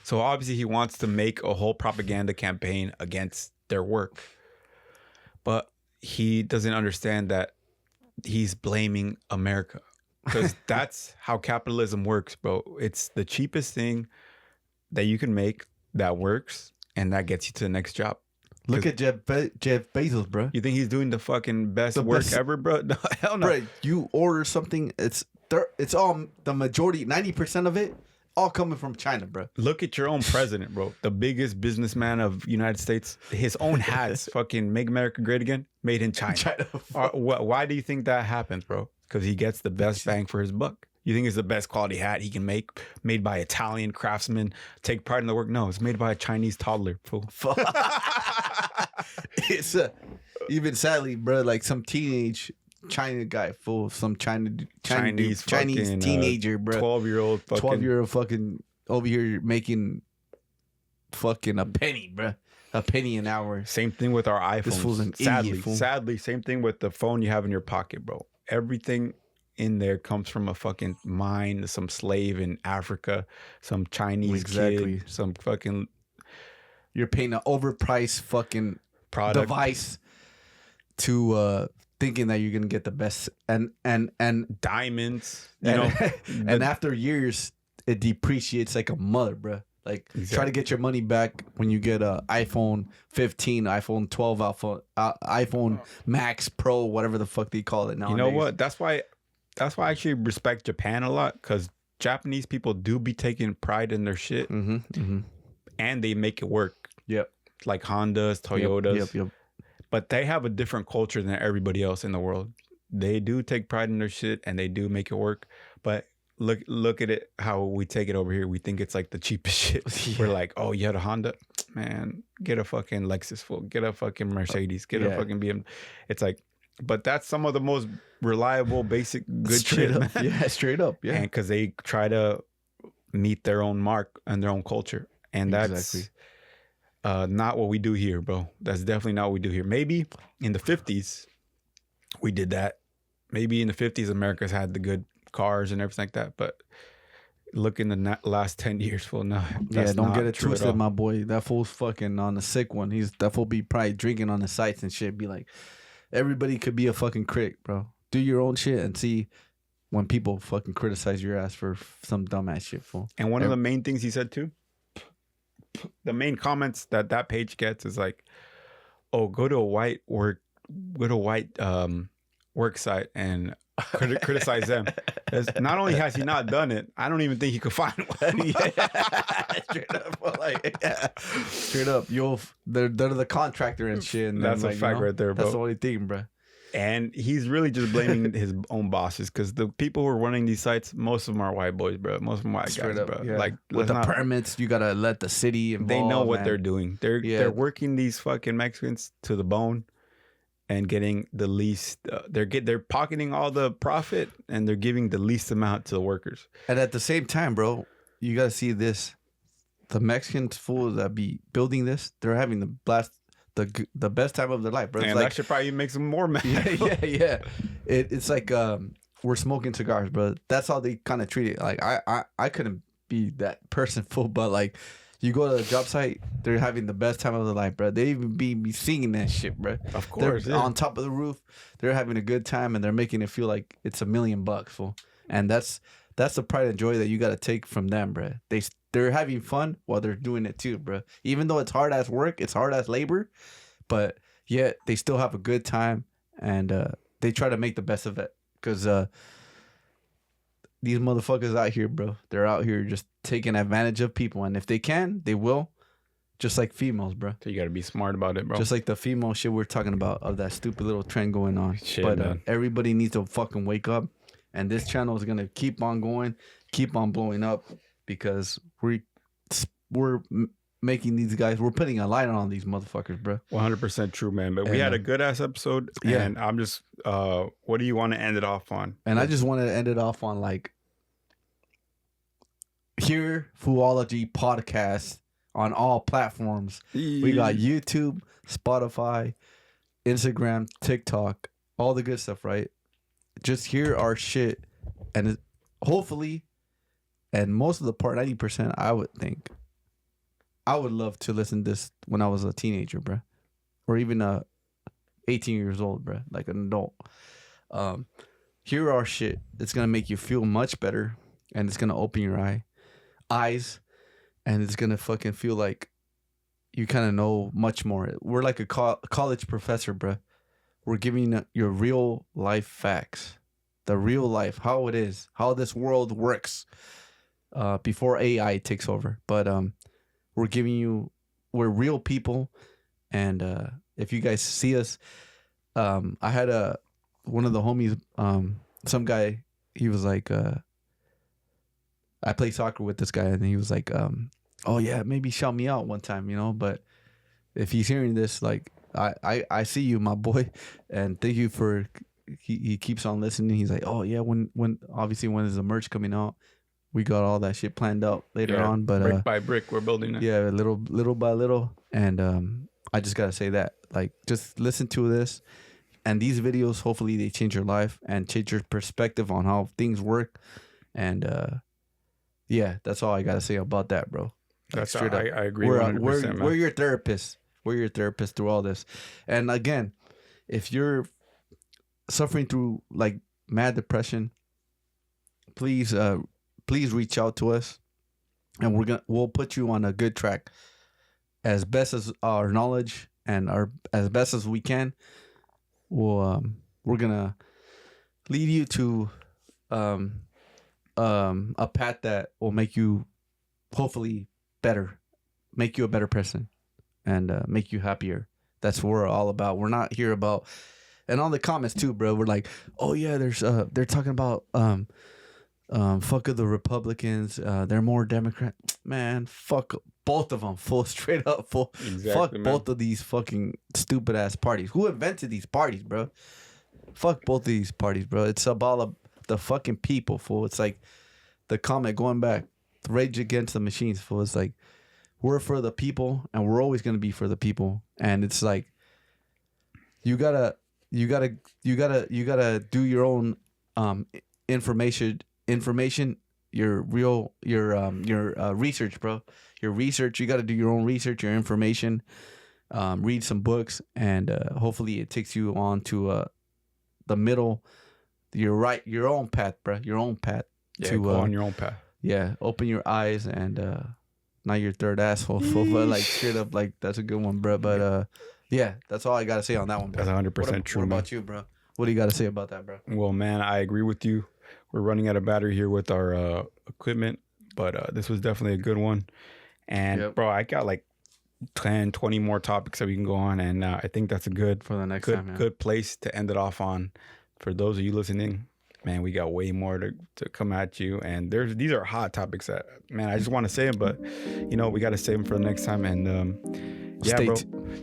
So obviously he wants to make a whole propaganda campaign against their work. But he doesn't understand that he's blaming America. Because that's how capitalism works, bro. It's the cheapest thing that you can make that works, and that gets you to the next job. Look at Jeff Bezos, bro. You think he's doing the fucking best work ever, bro? No, hell no. Bro, you order something, it's all, the majority, 90% of it, all coming from China, bro. Look at your own president, bro. The biggest businessman of United States. His own hats, fucking Make America Great Again, made in China. Why do you think that happens, bro? Because he gets the best bang for his buck. You think it's the best quality hat he can make, made by Italian craftsmen, take pride in the work? No, it's made by a Chinese toddler, fool. It's even sadly, bro, like some teenage China guy, fool, some Chinese teenager, bro. 12-year-old fucking over here making fucking a penny, bro. A penny an hour. Same thing with our iPhones. This fool's an idiot, fool. Sadly, same thing with the phone you have in your pocket, bro. Everything in there comes from a fucking mine, some slave in Africa, some Chinese kid, some fucking... You're paying an overpriced fucking product device to thinking that you're gonna get the best and diamonds, you know. And after years, it depreciates like a mother, bro. Like try to get your money back when you get a iPhone 15, iPhone 12, iPhone Max Pro, whatever the fuck they call it nowadays. You know what? That's why I actually respect Japan a lot, because Japanese people do be taking pride in their shit, and they make it work. Yep. Like Hondas, Toyotas. Yep. But they have a different culture than everybody else in the world. They do take pride in their shit, and they do make it work. But look at it how we take it over here. We think it's like the cheapest shit. Yeah. We're like, oh, you had a Honda? Man, get a fucking Lexus, fool. Get a fucking Mercedes. Get a fucking BMW. It's like, but that's some of the most reliable, basic, good straight shit. Up. Yeah, straight up. Yeah. And because they try to meet their own mark and their own culture. And that's not what we do here, bro. That's definitely not what we do here. Maybe in the 50s, we did that. Maybe in the 50s, America's had the good cars and everything like that. But look in the last 10 years, well, no. Yeah, don't get it twisted, my boy. That fool's fucking on the sick one. That fool be probably drinking on the sites and shit. Be like, everybody could be a fucking critic, bro. Do your own shit and see when people fucking criticize your ass for some dumbass shit, fool. And one of the main things he said too, the main comments that page gets is like, oh, go to a white work site and criticize them. Not only has he not done it, I don't even think he could find one. Straight up, like, straight up, they're the contractor and shit. And that's then, a fact right there, bro. That's the only thing, bro. And he's really just blaming his own bosses because the people who are running these sites, most of them are white boys, bro. Most of them white guys, bro. Yeah. Like with the permits, you gotta let the city involve. They know what they're doing. They're working these fucking Mexicans to the bone and getting the least. They're pocketing all the profit and they're giving the least amount to the workers. And at the same time, bro, you gotta see this: the Mexican fools that be building this, they're having the best time of their life, bro. And like, that should probably make them more mad. Yeah. It's like we're smoking cigars, bro. That's how they kind of treat it. Like I couldn't be that person, fool, but like you go to the job site, they're having the best time of their life, bro. They even be singing that shit, bro. Of course, they're on top of the roof. They're having a good time and they're making it feel like it's $1 million, fool. And that's the pride and joy that you got to take from them, bro. They're having fun while they're doing it too, bro. Even though it's hard ass work, it's hard ass labor, but yet they still have a good time and they try to make the best of it. Because these motherfuckers out here, bro, they're out here just taking advantage of people. And if they can, they will. Just like females, bro. So you got to be smart about it, bro. Just like the female shit we're talking about of that stupid little trend going on. Shit, but everybody needs to fucking wake up. And this channel is going to keep on going, keep on blowing up. Because we're making these guys, we're putting a light on these motherfuckers, bro. 100% true, man. But we had a good ass episode. Yeah. And I'm just, what do you want to end it off on? And I just wanted to end it off on like, here, Foo-ology podcast on all platforms. We got YouTube, Spotify, Instagram, TikTok, all the good stuff, right? Just hear our shit. And hopefully, and most of the part, 90%, I would think, I would love to listen to this when I was a teenager, bro. Or even 18 years old, bro. Like an adult. Hear our shit. It's going to make you feel much better. And it's going to open your eyes. And it's going to fucking feel like you kind of know much more. We're like a college professor, bro. We're giving you your real life facts. The real life. How it is. How this world works. Before AI takes over. But we're real people. And if you guys see us, I had one of the homies, some guy, he was like, I played soccer with this guy, and he was like, oh yeah, maybe shout me out one time, but if he's hearing this, like, I see you, my boy, and thank you for, he keeps on listening. He's like, oh yeah, when is the merch coming out? We got all that shit planned out later on, but brick by brick, we're building it. Yeah, little by little, and I just gotta say that, like, just listen to this, and these videos, hopefully they change your life and change your perspective on how things work, and yeah, that's all I gotta say about that, bro. That's straight up. I agree. 100%, we're your therapist. We're your therapist through all this, and again, if you're suffering through like mad depression, please reach out to us, and we'll put you on a good track as best as our knowledge and as best as we can. We're gonna lead you to a path that will make you hopefully better, make you a better person, and make you happier. That's what we're all about. We're not here about, and on the comments too, bro, we're like, oh yeah, they're talking about fuck the Republicans, they're more Democrat. Man, fuck both of them, full straight up, full. Exactly, fuck man. both of these fucking stupid ass parties. Who invented these parties, bro? Fuck both of these parties, bro. It's about the fucking people, fool. It's like the comment going back, Rage Against the Machines, fool. It's like, we're for the people, and we're always gonna be for the people. And it's like, you gotta do your own information, your research, bro. Your research, you got to do your own research, your information, read some books, and hopefully it takes you on to the middle, your own path, bro. Your own path. Yeah, go on your own path. Yeah, open your eyes, and not your third asshole, but like straight up, like, that's a good one, bro. But yeah, that's all I got to say on that one, bro. That's 100% true. What about you, bro? What do you got to say about that, bro? Well, man, I agree with you. We're running out of battery here with our equipment, but this was definitely a good one. And bro, I got like 10, 20 more topics that we can go on, and I think that's a good for the next good, time, yeah. good place to end it off on. For those of you listening, man, we got way more to come at you, and these are hot topics that, man, I just want to say them, but you know, we got to save them for the next time. And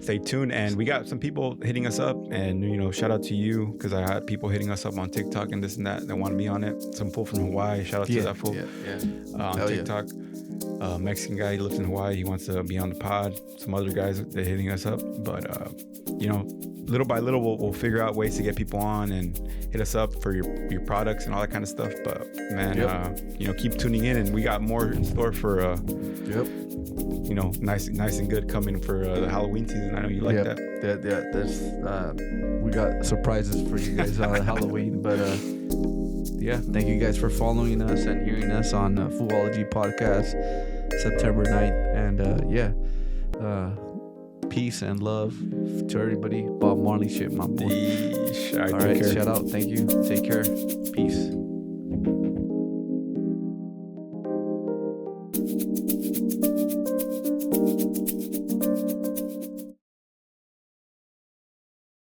stay tuned. And we got some people hitting us up, and you know, shout out to you, because I had people hitting us up on TikTok and this and that want to be on it. Some fool from Hawaii, shout out to that fool. On TikTok. Mexican guy, he lives in Hawaii, he wants to be on the pod. Some other guys, they're hitting us up, but you know, little by little we'll figure out ways to get people on and hit us up for your products and all that kind of stuff. But man, you know, keep tuning in, and we got more in store for you know, nice and good coming for the Halloween season. I know you like that. There's we got surprises for you guys on Halloween, but yeah, thank you guys for following us and hearing us on Foo-ology podcast, September 9th. And peace and love to everybody. Bob Marley shit, my boy. All right, shout out. Thank you. Take care. Peace.